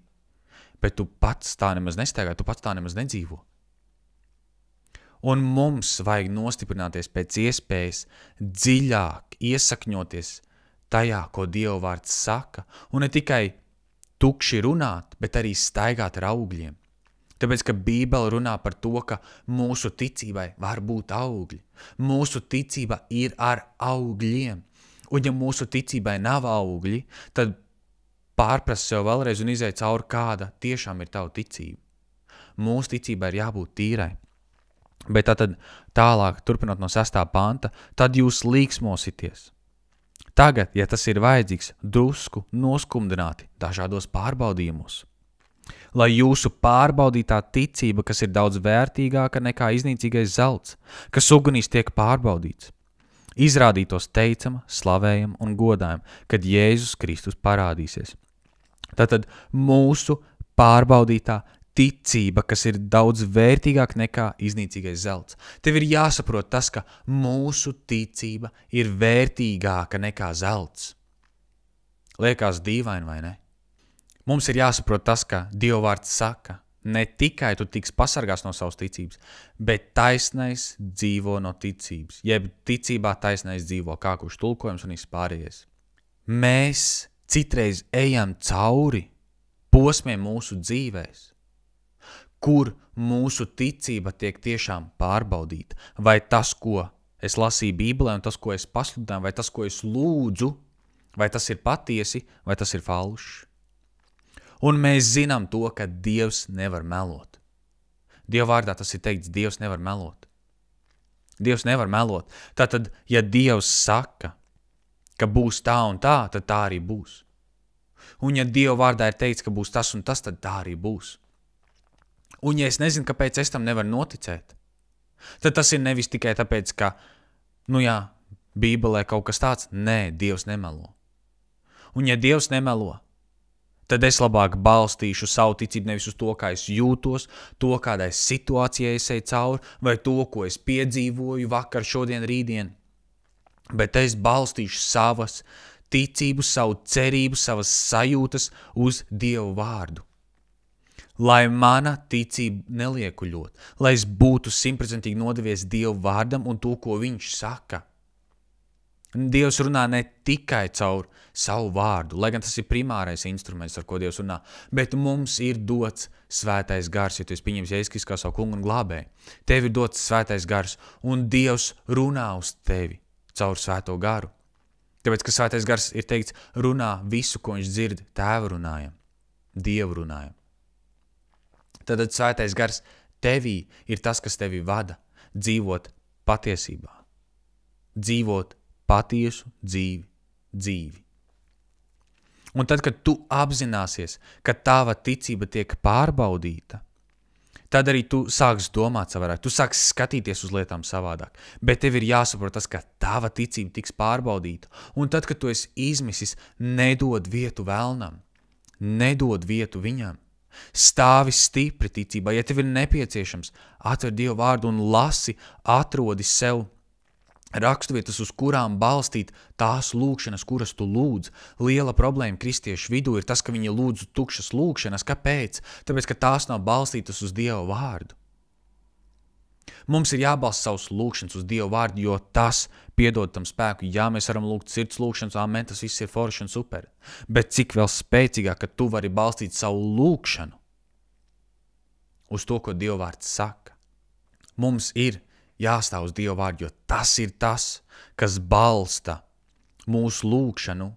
bet tu pats tā nemaz nestaigā, tu pats tā nemaz nedzīvo. Un mums vajag nostiprināties pēc iespējas dziļāk, iesakņoties tajā, ko Dieva vārds saka, un ne tikai tukši runāt, bet arī staigāt ar augļiem. Tāpēc, ka Bībele runā par to, ka mūsu ticībai var būt augļi. Mūsu ticība ir ar augļiem. Un ja mūsu ticībai nav augļi, tad pārprast sev vēlreiz un iziet cauri, kāda tiešām ir tava ticība. Mūsu ticībai ir jābūt tīrai. Bet tad tālāk, turpinot no 6. panta, tad jūs līksmosities. Tagad, ja tas ir vajadzīgs, drusku noskumdināti dažādos pārbaudījumos. Lai jūsu pārbaudītā ticība, kas ir daudz vērtīgāka nekā iznīcīgais zelts, kas ugunīs tiek pārbaudīts, izrādītos teicama, slavējama un godājama, kad Jēzus Kristus parādīsies. Tātad mūsu pārbaudītā ticība, kas ir daudz vērtīgāk nekā iznīcīgais zelts. Tev ir jāsaprot tas, ka mūsu ticība ir vērtīgāka nekā zelts. Liekas dīvaini, vai ne? Mums ir jāsaprot tas, ka Dieva vārds saka, ne tikai tu tiks pasargās no savas ticības, bet taisnais dzīvo no ticības, jeb ticībā taisnais dzīvo, kā kurš tulkojums un vispārējais. Mēs citreiz ejam cauri posmiem mūsu dzīvēs, kur mūsu ticība tiek tiešām pārbaudīta, vai tas, ko es lasīju Bībelē, un tas, ko es pasludināju, vai tas, ko es lūdzu, vai tas ir patiesi, vai tas ir falšs. Un mēs zinām to, ka Dievs nevar melot. Dieva vārdā tas ir teikts, Dievs nevar melot. Dievs nevar melot. Tātad, ja Dievs saka, ka būs tā un tā, tad tā arī būs. Un ja Dieva vārdā ir teikts, ka būs tas un tas, tad tā arī būs. Un ja es nezinu, kāpēc es tam nevaru noticēt, tad tas ir nevis tikai tāpēc, ka, Bībelē kaut kas tāds, nē, Dievs nemelo. Un ja Dievs nemelo, tad es labāk balstīšu savu ticību nevis uz to, kā es jūtos, to, kādai situācijai es eju cauri, vai to, ko es piedzīvoju vakar, šodien, rītdien, bet es balstīšu savas ticību, savu cerību, savas sajūtas uz Dievu vārdu. Lai mana ticība neliekuļot, lai es būtu 100% nodevies Dievu vārdam un to, ko viņš saka. Dievs runā ne tikai caur savu vārdu, lai gan tas ir primārais instruments, ar ko Dievs runā, bet mums ir dots svētais gars, ja tu esi pieņems Jēzus Kristus kā savu kungu un glābēju. Tev ir dots svētais gars, un Dievs runā uz tevi caur svēto garu. Tāpēc, ka svētais gars ir teikts, runā visu, ko viņš dzird, tēva runājam, Dievu runājam. Tad svētais gars tevī ir tas, kas tevi vada, dzīvot patiesībā, dzīvot patiesu dzīvi. Un tad, kad tu apzināsies, ka tava ticība tiek pārbaudīta, tad arī tu sāks domāt savādāk, tu sāks skatīties uz lietām savādāk, bet tev ir jāsaprot tas, ka tava ticība tiks pārbaudīta. Un tad, kad tu esi izmisis, nedod vietu vēlnam, nedod vietu viņam. Stāvi stipri ticībā, ja tev ir nepieciešams, atver Dievu vārdu un lasi, atrodi sev raksturvietas, uz kurām balstīt tās lūkšanas, kuras tu lūdz. Liela problēma kristiešu vidū ir tas, ka viņi lūdz tukšas lūkšanas. Kāpēc? Tāpēc, ka tās nav balstītas uz Dieva vārdu. Mums ir jābalsta savus lūkšanas uz Dievu vārdu, jo tas piedod tam spēku. Jā, mēs varam lūgt sirds lūkšanas, amen, tas viss ir forši un super. Bet cik vēl spēcīgāk, ka tu vari balstīt savu lūkšanu uz to, ko Dieva vārds saka. Mums ir jāstāv uz Dieva vārdu, jo tas ir tas, kas balsta mūsu lūkšanu.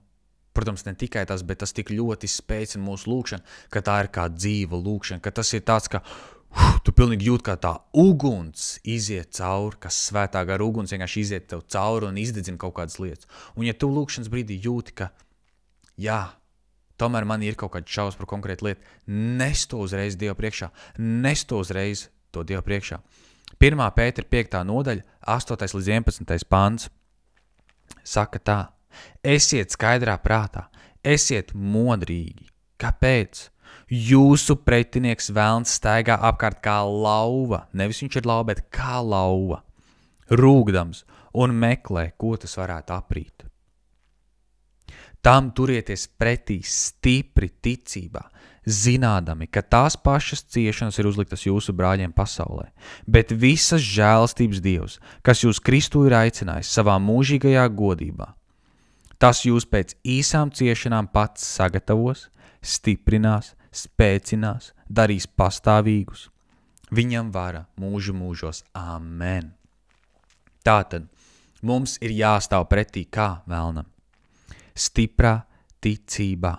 Protams, ne tikai tas, bet tas tik ļoti spēcina mūsu lūkšanu, ka tā ir kā dzīva lūkšana, ka tas ir tāds, ka tu pilnīgi jūt, kā tā uguns iziet cauri, kas svētā gara uguns vienkārši iziet tev cauri un izdedzina kaut kādas lietas. Un ja tu lūkšanas brīdī jūti, ka tomēr man ir kaut kāds šaubas par konkrētu lietu, nes to uzreiz Dievu priekšā, nes to uzreiz to Dievu priekšā. 1. Pētera 5. nodaļa, 8. līdz 11. pants, saka tā: esiet skaidrā prātā, esiet modrīgi, Kāpēc? Jūsu pretinieks velns staigā apkārt kā lauva. Nevis viņš ir lauva, bet kā lauva. Rūgdams un meklē, ko tas varētu aprīt. Tam turieties pretī stipri ticībā, zinādami, ka tās pašas ciešanas ir uzliktas jūsu brāļiem pasaulē, bet visas žēlastības Dievs, kas jūs Kristu ir aicinājis savā mūžīgajā godībā, tas jūs pēc īsām ciešanām pats sagatavos, stiprinās, spēcinās, darīs pastāvīgus. Viņam vara mūžu mūžos. Amen. Tātad mums ir jāstāv pretī kā velnam? Stiprā ticībā.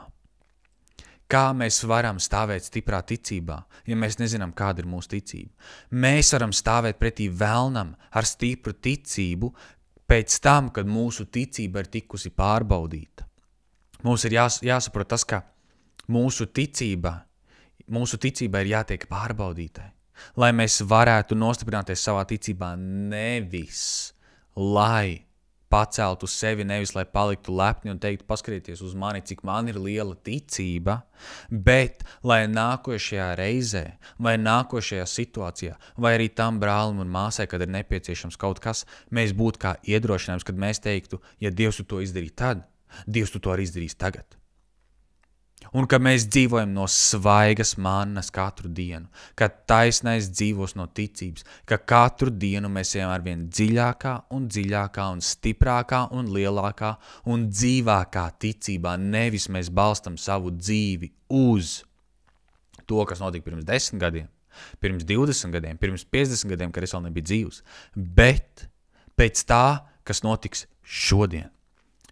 Kā mēs varam stāvēt stiprā ticībā, ja mēs nezinām, kāda ir mūsu ticība? Mēs varam stāvēt pretī velnam ar stipru ticību pēc tam, kad mūsu ticība ir tikusi pārbaudīta. Mums ir jāsaprot tas, ka mūsu ticība ir jātiek pārbaudītai, lai mēs varētu nostiprināties savā ticībā, nevis lai paceltu sevi, nevis lai paliktu lepni un teiktu, paskatieties uz mani, cik man ir liela ticība, bet lai nākošajā reizē, vai nākošajā situācijā, vai arī tam brālim un māsai, kad ir nepieciešams kaut kas, mēs būtu kā iedrošinājums, kad mēs teiktu, ja Dievs tu to izdarīja tad, Dievs tu to arī izdarīs tagad. Un ka mēs dzīvojam no svaigas mannas katru dienu, ka taisnais dzīvos no ticības, ka katru dienu mēs ejam arvien dziļākā un dziļākā un stiprākā un lielākā un dzīvākā ticībā, nevis mēs balstam savu dzīvi uz to, kas notika pirms 10 gadiem, pirms 20 gadiem, pirms 50 gadiem, kad es vēl nebiju dzīvs, bet pēc tā, kas notiks šodien.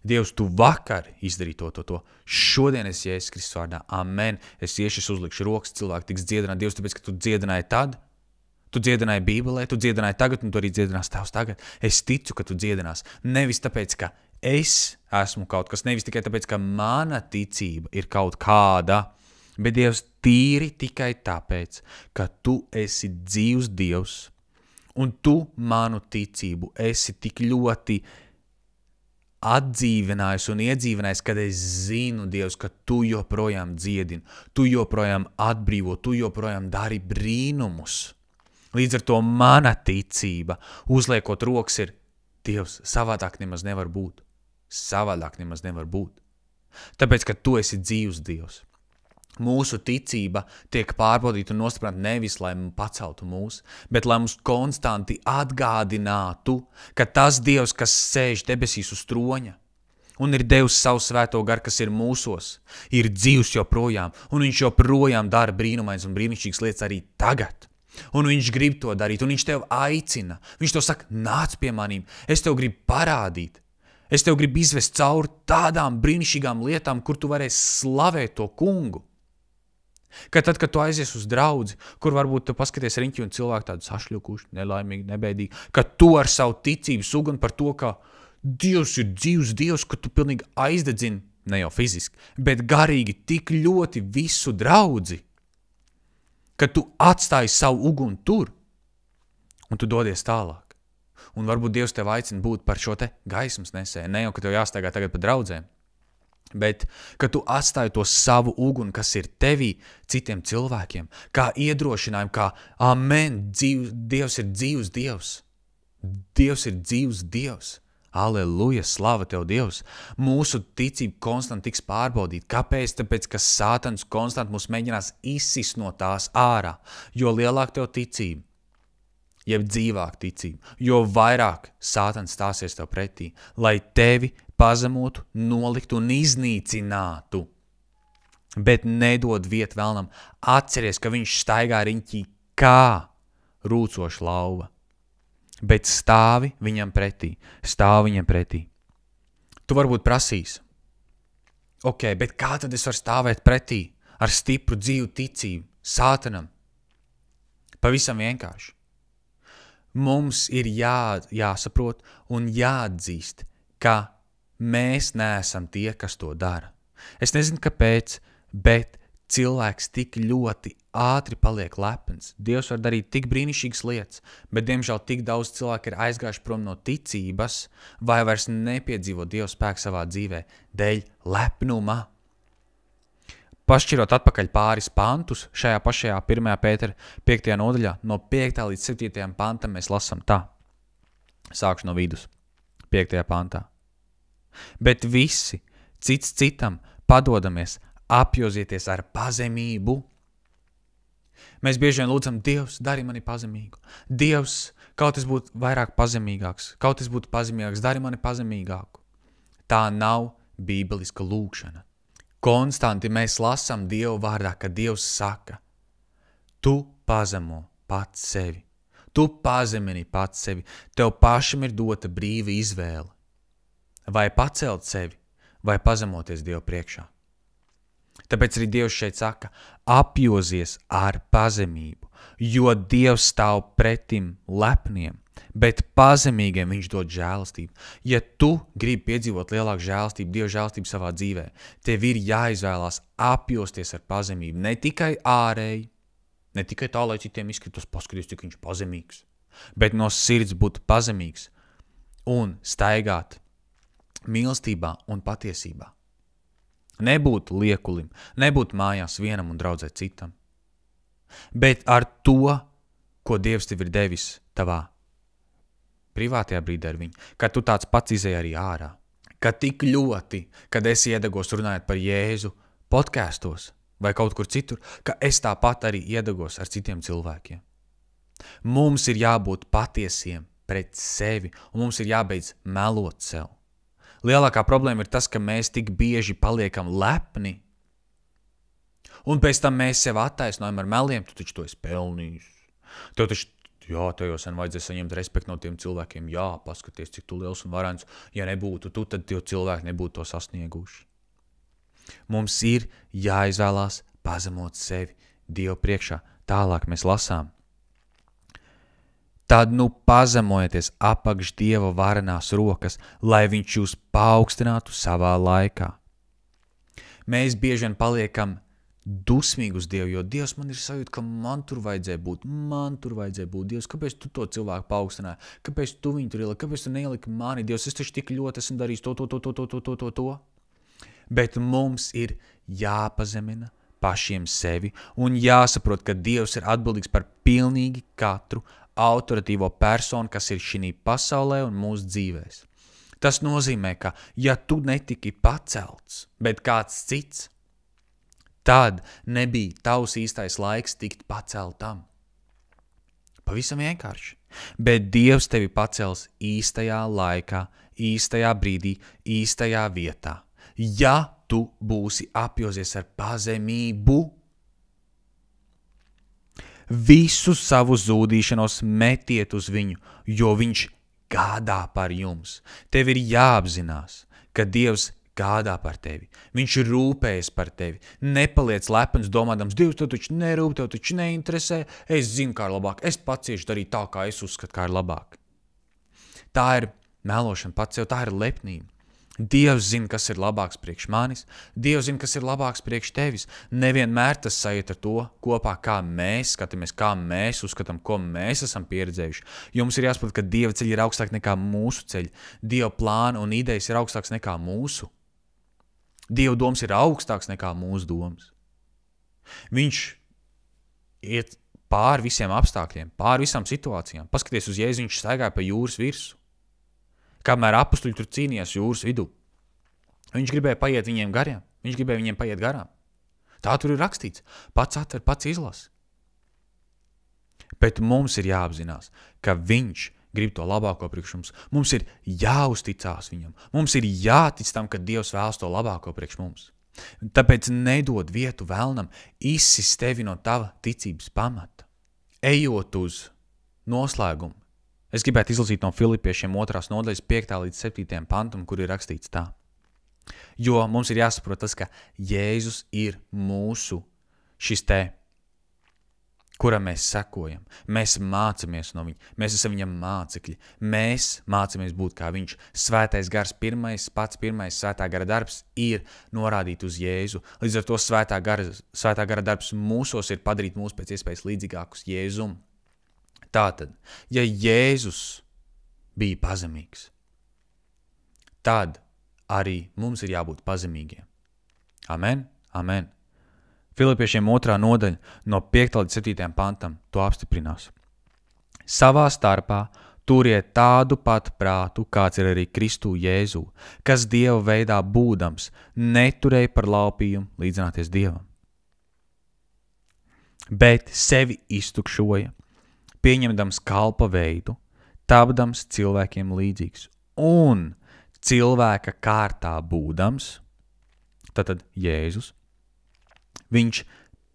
Dievs, tu vakar izdarīji to. Šodien es Jēzus Kristus vārdā. Amen. Es iešu, es uzlikšu rokas, cilvēki tiks dziedināti. Dievs, tāpēc, ka tu dziedināji tad, tu dziedināji Bībelē, tu dziedināji tagad, un tu arī dziedinās Tevs tagad. Es ticu, ka tu dziedinās. Nevis tāpēc, ka es esmu kaut kas, nevis tikai tāpēc, ka mana ticība ir kaut kāda, bet Dievs tīri tikai tāpēc, ka tu esi dzīvs Dievs, un tu manu ticību esi tik ļoti atdzīvinājis un iedzīvinājis, kad es zinu, Dievs, ka tu joprojām dziedini, tu joprojām atbrīvo, tu joprojām dari brīnumus. Līdz ar to mana ticība, uzliekot rokas, ir Dievs, savādāk nemaz nevar būt. Savādāk nemaz nevar būt. Tāpēc, ka tu esi dzīvs Dievs. Mūsu ticība tiek pārbaudīta un nostiprināta nevis, lai paceltu mūs, bet lai mums konstanti atgādinātu, ka tas Dievs, kas sēž debesīs uz troņa un ir devis savu svēto garu, kas ir mūsos, ir dzīvs joprojām, un viņš joprojām dara brīnumains un brīnišķīgas lietas arī tagad. Un viņš grib to darīt, un viņš tev aicina. Viņš tev saka, nāc pie manīm, es tev gribu parādīt. Es tev gribu izvest cauri tādām brīnišķīgām lietām, kur tu varēsi slavēt to kungu. Ka tad, kad tu aizies uz draudzi, kur varbūt tu paskaties riņķi un cilvēki tādu sašļukuši, nelaimīgi, nebēdīgi, ka tu ar savu ticību sugan par to, ka Dievs ir dzīvs Dievs, ka tu pilnīgi aizdedzini, ne jau fiziski, bet garīgi tik ļoti visu draudzi, ka tu atstāji savu uguni tur un tu dodies tālāk. Un varbūt Dievs tev aicina būt par šo te gaismas nesēju, ne jau, ka tev jāstaigā tagad pa draudzēm, bet, ka tu atstāji to savu uguni, kas ir tevī, citiem cilvēkiem, kā iedrošinājumu, kā amen, Dievs ir dzīvs Dievs. Dievs ir dzīvs Dievs. Aleluja, slava tev Dievs. Mūsu ticība konstanti tiks pārbaudīta. Kāpēc? Tāpēc, ka Sātans konstanti mūs mēģinās izsist no tās ārā, jo lielāk tev ticība, jeb dzīvāk ticība, jo vairāk Sātans stāsies tev pretī, lai tevi pazemotu, noliktu un iznīcinātu, bet nedod vietu velnam. Atceries, ka viņš staigā riņķī kā rūcoša lauva, bet stāvi viņam pretī. Tu varbūt prasīs, ok, bet kā tad es varu stāvēt pretī ar stipru dzīvu ticību Sātanam? Pavisam vienkārši. Mums ir jāsaprot un jāatzīst, ka mēs neesam tie, kas to dara. Es nezinu, kāpēc, bet cilvēks tik ļoti ātri paliek lepns. Dievs var darīt tik brīnišķīgas lietas, bet diemžēl tik daudz cilvēku ir aizgājuši prom no ticības vai vairs nepiedzīvo Dieva spēku savā dzīvē dēļ lepnuma. pašķirot atpakaļ pāris pantus, šajā pašajā 1. Pētera 5. nodaļā, no 5. līdz 7. pantam mēs lasam tā. Sākšu no vidus, 5. pantā. Bet visi, cits citam, padodamies, apjozieties ar pazemību. Mēs bieži vien lūdzam, Dievs, dari mani pazemīgu. Dievs, kaut es būtu vairāk pazemīgāks, kaut es būtu pazemīgāks, dari mani pazemīgāku. Tā nav bībeliska lūkšana. Konstanti mēs lasām Dievu vārdā, ka Dievs saka, tu pazemo pats sevi, tu pazemini pats sevi, tev pašam ir dota brīva izvēle. Vai pacelt sevi, vai pazemoties Dievu priekšā. Tāpēc arī Dievs šeit saka, apjozies ar pazemību, jo Dievs stāv pretim lepniem, bet pazemīgiem viņš dod žēlastību. Ja tu gribi piedzīvot lielāku žēlastību, Dieva žēlastību savā dzīvē, tev ir jāizvēlās apjosties ar pazemību, ne tikai ārēji, ne tikai tā, lai citiem izskatās, paskaties, cik viņš pazemīgs, bet no sirds būt pazemīgs un staigāt mīlestībā un patiesībā. Nebūt liekulim, nebūt mājās vienam un draudzēt citam, bet ar to, ko Dievs tev ir devis tavā privātajā brīdī ar viņu, kad tu tāds pats izēj arī ārā, kad tik ļoti, kad es iedegos runājot par Jēzu podkastos vai kaut kur citur, ka es tāpat arī iedegos ar citiem cilvēkiem. Mums ir jābūt patiesiem pret sevi, un mums ir jābeidz melot sev. Lielākā problēma ir tas, ka mēs tik bieži paliekam lepni, un pēc tam mēs sev attaisnojam ar meliem, tu taču to esi pelnījis. Tev taču, tev jau sen vajadzēja saņemt respektu no tiem cilvēkiem, paskaties, cik tu liels un varens, ja nebūtu tu, tad tie cilvēki nebūtu to sasnieguši. Mums ir jāizvēlās pazemot sevi Dievu priekšā. Tālāk mēs lasām. Tad pazemojieties apakš Dieva varenās rokas, lai viņš jūs paaugstinātu savā laikā. Mēs bieži vien paliekam dusmīgi uz Dievu, jo Dievs man ir sajūta, ka man tur vajadzēja būt. Dievs, kāpēc tu to cilvēku paaugstināji? Kāpēc tu viņu tur ieliki? Kāpēc tu neieliki mani? Dievs, es taču tik ļoti esmu darījis to. Bet mums ir jāpazemina pašiem sevi un jāsaprot, ka Dievs ir atbildīgs par pilnīgi katru autoritīvo personu, kas ir šī pasaulē un mūsu dzīvēs. Tas nozīmē, ka ja tu netiki pacelts, bet kāds cits, tad nebija tavs īstais laiks tikt paceltam. Pavisam vienkārši. Bet Dievs tevi pacels īstajā laikā, īstajā brīdī, īstajā vietā. Ja tu būsi apjozies ar pazemību, visu savu zūdīšanos metiet uz viņu, jo viņš gādā par jums. Tev ir jāapzinās, ka Dievs gādā par tevi. Viņš rūpējas par tevi. Nepaliec lepns domādams, Dievs, tev taču nerūp, tev taču neinteresē. Es zinu, kā ir labāk. Es paciešu darīt tā, kā es uzskatu, kā ir labāk. Tā ir melošana pats sev, tā ir lepnība. Dievs zina, kas ir labāks priekš manis. Dievs zina, kas ir labāks priekš tevis. Nevienmēr tas sajiet ar to kopā, kā mēs skatāmies, kā mēs uzskatām, ko mēs esam pieredzējuši. Jums ir jāsaprot, ka Dieva ceļi ir augstāk nekā mūsu ceļi. Dieva plāna un idejas ir augstāks nekā mūsu. Dieva domas ir augstāks nekā mūsu domas. Viņš iet pāri visiem apstākļiem, pāri visām situācijām. Paskaties uz Jēzu, viņš staigāja pa jūras virsu. Kamēr apustuļi tur cīnījās jūras vidū. Viņš gribēja paiet viņiem garām. Viņš gribēja viņiem paiet garām. Tā tur ir rakstīts. Pats atver, pats izlasa. Bet mums ir jāapzinās, ka viņš grib to labāko priekš mums. Mums ir jāuzticās viņam. Mums ir jātic tam, ka Dievs vēlas to labāko priekš mums. Tāpēc nedod vietu vēlnam izsist tevi no tava ticības pamata. Ejot uz noslēgumu. Es gribētu izlasīt no Filipiešiem 2. nodaļas 5. līdz 7. pantam, kur ir rakstīts tā. Jo mums ir jāsaprot tas, ka Jēzus ir mūsu šis te, kuram mēs sekojam. Mēs mācamies no viņa. Mēs esam viņam mācekļi. Mēs mācamies būt kā viņš. Svētais gars pats pirmais svētā gara darbs ir norādīt uz Jēzu. Līdz ar to svētā gara darbs mūsos ir padarīt mūs pēc iespējas līdzīgākus Jēzum. Tātad, ja Jēzus bija pazemīgs, tad arī mums ir jābūt pazemīgiem. Amen? Amen. Filipiešiem 2. nodaļa no 5. līdz 7. pantam to apstiprinās. Savā starpā turiet tādu pat prātu, kāds ir arī Kristū Jēzū, kas Dieva veidā būdams neturēja par laupījumu līdzināties Dievam. Bet sevi iztukšoja, pieņemdams kalpa veidu, tapdams cilvēkiem līdzīgs un cilvēka kārtā būdams, tātad Jēzus, viņš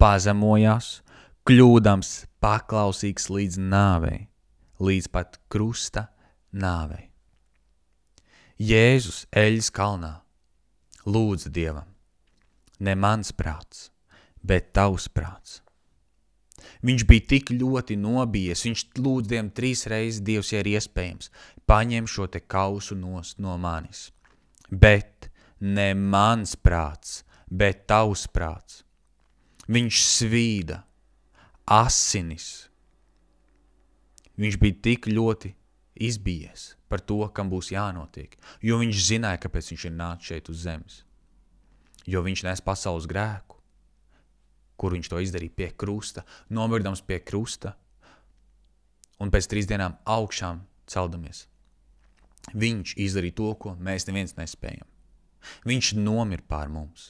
pazemojās, kļūdams paklausīgs līdz nāvei, līdz pat krusta nāvei. Jēzus eļas kalnā lūdza Dievam, ne mans prāts, bet tavs prāts. Viņš bija tik ļoti nobijies, viņš lūdz Dievam 3 reizes, Dievs, ja ir iespējams, paņem šo te kausu nost no manis. Bet ne mans prāts, bet tavs prāts. Viņš svīda asinis. Viņš bija tik ļoti izbijies par to, kam būs jānotiek, jo viņš zināja, kāpēc viņš ir nācis šeit uz zemes. Jo viņš nes pasaules grēku, kur viņš to izdarīja pie krusta, nomirdams pie krusta, un pēc 3 dienām augšām celdamies. Viņš izdarīja to, ko mēs neviens nespējam. Viņš nomir pār mums.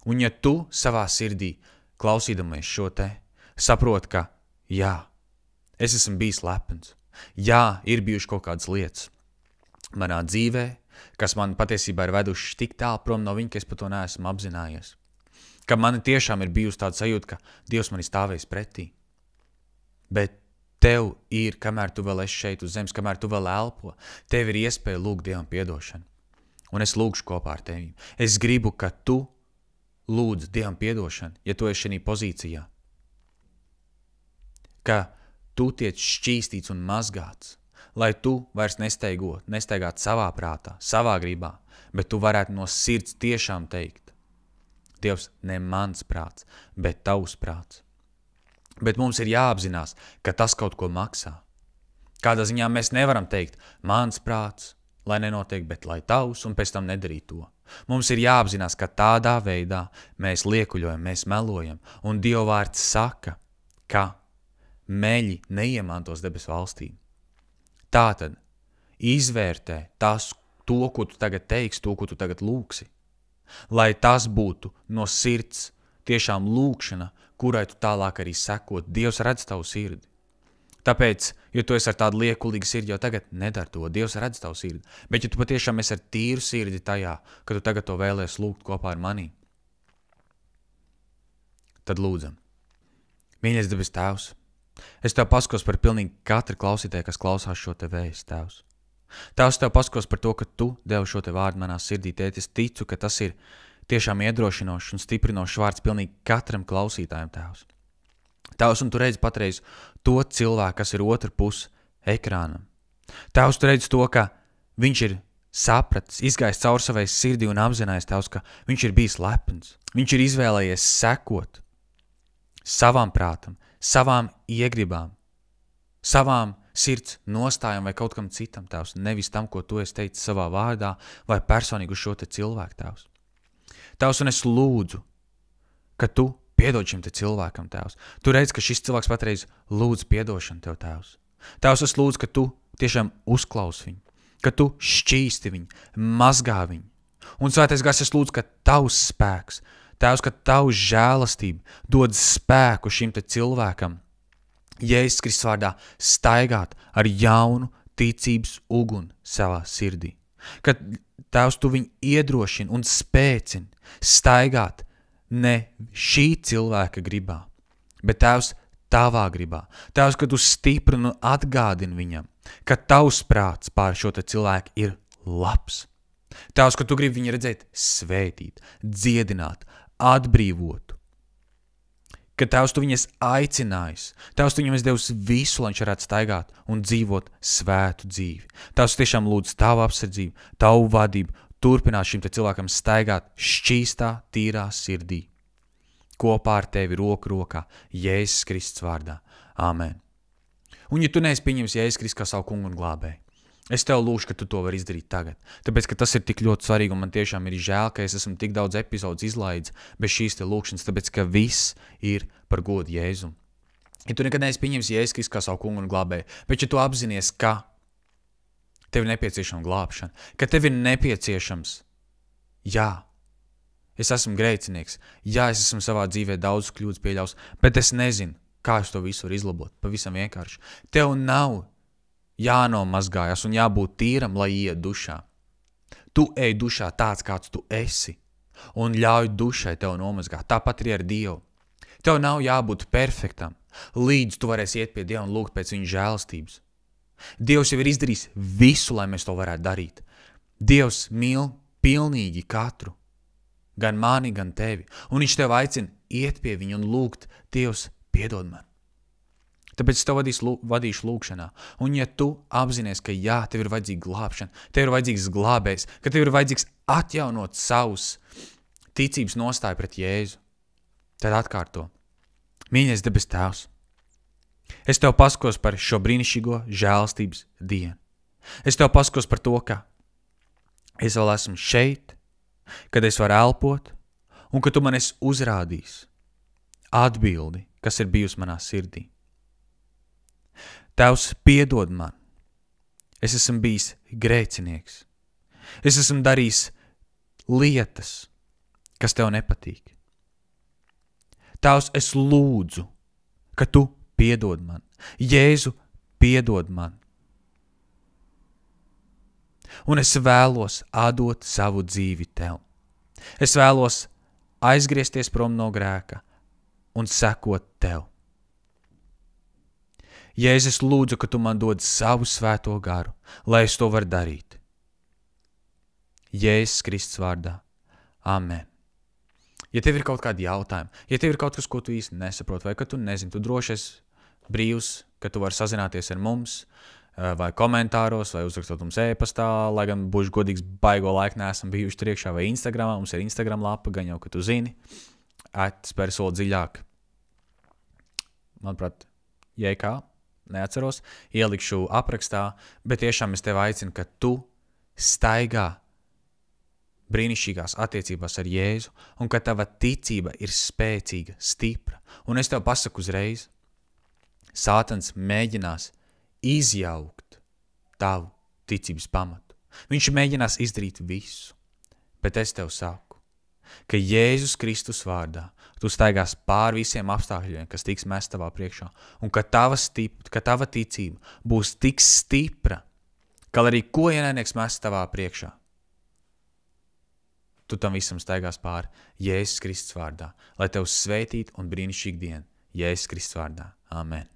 Un ja tu savā sirdī, klausīdamies šo te, saproti, ka jā, es esmu bijis lepns, jā, ir bijuši kaut kādas lietas manā dzīvē, kas man patiesībā ir veduši tik tālu prom no viņa, ka es par to neesmu apzinājies. Ka man tiešām ir bijusi tāda sajūta, ka Dievs man ir stājis pretī. Bet tev ir, kamēr tu vēl esi šeit uz zemes, kamēr tu vēl elpo, tev ir iespēja lūgt Dievam piedošanu. Un es lūgšu kopā ar tevi. Es gribu, ka tu lūdz Dievam piedošanu, ja tu esi šajā pozīcijā. Ka tu tiec šķīstīts un mazgāts, lai tu vairs nestaigāt savā prātā, savā gribā, bet tu varētu no sirds tiešām teikt, Dievs, ne mans prāts, bet tavs prāts. Bet mums ir jāapzinās, ka tas kaut ko maksā. Kādā ziņā mēs nevaram teikt, mans prāts, lai nenotiek, bet lai tavs, un pēc tam nedarīt to. Mums ir jāapzinās, ka tādā veidā mēs liekuļojam, mēs melojam, un Dieva vārds saka, ka meļi neiemantos debesu valstī. Tātad izvērtē to, ko tu tagad teiksi, to, ko tu tagad lūksi. Lai tas būtu no sirds tiešām lūkšana, kurai tu tālāk arī sekot. Dievs redz tavu sirdi. Tāpēc, ja tu esi ar tādu liekulīgu sirdi, jau tagad nedar to. Dievs redz tavu sirdi. Bet ja tu patiešām esi ar tīru sirdi tajā, ka tu tagad to vēlies lūgt kopā ar mani, tad lūdzam. Mīļais debes Tēvs, es Tev paskos par pilnīgi katru klausītāju, kas klausās šo te vēstu, Tēvs. Tēvs, Tev paskos par to, ka Tu devi šo te vārdu manā sirdī, Tēt. Es ticu, ka tas ir tiešām iedrošinošs un stiprinošs vārds pilnīgi katram klausītājam, Tēvs. Tēvs, un Tu redzi patreiz to cilvēku, kas ir otra puse ekrānam. Tēvs, Tu redzi to, ka viņš ir sapratis, izgājis caur savai sirdī un apzinājis, Tēvs, ka viņš ir bijis lepns. Viņš ir izvēlējies sekot savam prātam, savām iegribām, savām sirds nostājam vai kaut kam citam, Tēvs, nevis tam, ko Tu esi teicis savā vārdā vai personīgi uz šo te cilvēku, Tēvs. Tēvs, un es lūdzu, ka Tu piedod šim te cilvēkam, Tēvs. Tu redz, ka šis cilvēks patreiz lūdz piedošanu Tev, Tēvs. Tēvs, es lūdzu, ka Tu tiešām uzklaus viņu, ka Tu šķīsti viņu, mazgā viņu. Un Svētais Gars, es lūdzu, ka Tavs spēks, Tēvs, ka Tavs žēlastība dod spēku šim te cilvēkam, Jēzus Kristus vārdā staigāt ar jaunu ticības uguni savā sirdī. Kad Tēvs, Tu viņu iedrošini un spēcini staigāt ne šī cilvēka gribā, bet Tēvs, Tavā gribā. Tēvs, ka Tu stiprini un atgādini viņam, ka Tavs prāts pār šo te cilvēku ir labs. Tēvs, ka Tu gribi viņu redzēt svētīt, dziedināt, atbrīvotu. Ka Tēvs, Tu viņas aicinājis. Tēvs, Tu viņam esi devis visu, lai viņš varētu staigāt un dzīvot svētu dzīvi. Tēvs, tiešām lūdzu Tavu apsardzību, Tavu vadību, turpināt šim te cilvēkam staigāt šķīstā, tīrā sirdī. Kopā ar Tevi roku rokā, Jēzus Kristus vārdā. Āmen. Un ja tu neesi pieņems Jēzus Kristus kā savu kungu un glābēju, Es tev lūkšu, ka tu to vari izdarīt tagad. Tāpēc, ka tas ir tik ļoti svarīgi, un man tiešām ir žēl, ka es esmu tik daudz epizodus izlaidis bez šīs te lūkšanas, tāpēc, ka viss ir par godu Jēzum. Ja tu nekad neesi pieņems Jēzus Kristu kā savu kungu un glābēju, bet ja tu apzinies, ka tev ir nepieciešama glābšana, ka tev ir nepieciešams, jā, es esmu grēcinieks, jā, es esmu savā dzīvē daudz kļūdas pieļaus, bet es nezinu, kā es to visu varu izlabot, pavisam vienkārši. Tev nav jānomazgājas un jābūt tīram, lai iet dušā. Tu ej dušā tāds, kāds tu esi, un ļauj dušai tev nomazgāt. Tāpat arī ar Dievu. Tev nav jābūt perfektam, līdz tu varēsi iet pie Dieva un lūgt pēc viņa žēlastības. Dievs jau ir izdarījis visu, lai mēs to varētu darīt. Dievs mīl pilnīgi katru, gan mani, gan tevi, un viņš tev aicina iet pie viņa un lūgt, Dievs, piedod man. Tāpēc es tev vadīšu lūkšanā. Un ja tu apzinies, ka jā, tev ir vajadzīga glābšana, tev ir vajadzīgs glābējs, ka tev ir vajadzīgs atjaunot savus ticības nostāju pret Jēzu, tad atkārto. Mīļais debes Tēvs, es tev pasakos par šo brīnišķīgo žēlastības dienu. Es tev pasakos par to, ka es vēl esmu šeit, kad es varu elpot, un ka tu man esi uzrādījis atbildi, kas ir bijusi manā sirdī. Tēvs, piedod man. Es esmu bijis grēcinieks. Es esmu darījis lietas, kas tev nepatīk. Tēvs, es lūdzu, ka tu piedod man. Jēzu, piedod man. Un es vēlos atdot savu dzīvi tev. Es vēlos aizgriezties prom no grēka un sekot tev. Jēzus, lūdzu, ka tu man dod savu svēto garu, lai es to varu darīt. Jēzus Kristus vārdā. Amen. Ja tev ir kaut kādi jautājumi, ja tev ir kaut kas, ko tu īsti nesaproti, vai ka tu nezini, tu droši esi brīvs, ka tu vari sazināties ar mums, vai komentāros, vai uzrakstot mums e-pastā, lai gan būšu godīgs, baigo laiku neesam bijuši triekšā, vai Instagramā, mums ir Instagram lapa, gan jau, ka tu zini, spēri soli dziļāk. Manuprāt, JK, neatceros, ielikšu aprakstā, bet tiešām es tev aicinu, ka tu staigā brīnišķīgās attiecībās ar Jēzu un ka tava ticība ir spēcīga, stipra. Un es tev pasaku uzreiz, Sātans mēģinās izjaukt tavu ticības pamatu. Viņš mēģinās izdarīt visu, bet es tev saku, ka Jēzus Kristus vārdā tu staigās pāri visiem apstākļiem, kas tiks mest tavā priekšā, un ka tava ticība būs tik stipra, ka arī ko ienaidnieks mest tavā priekšā, tu tam visam staigās pāri Jēzus Kristus vārdā, lai tev sveitītu un brīnišķīgu dienu Jēzus Kristus vārdā. Amen.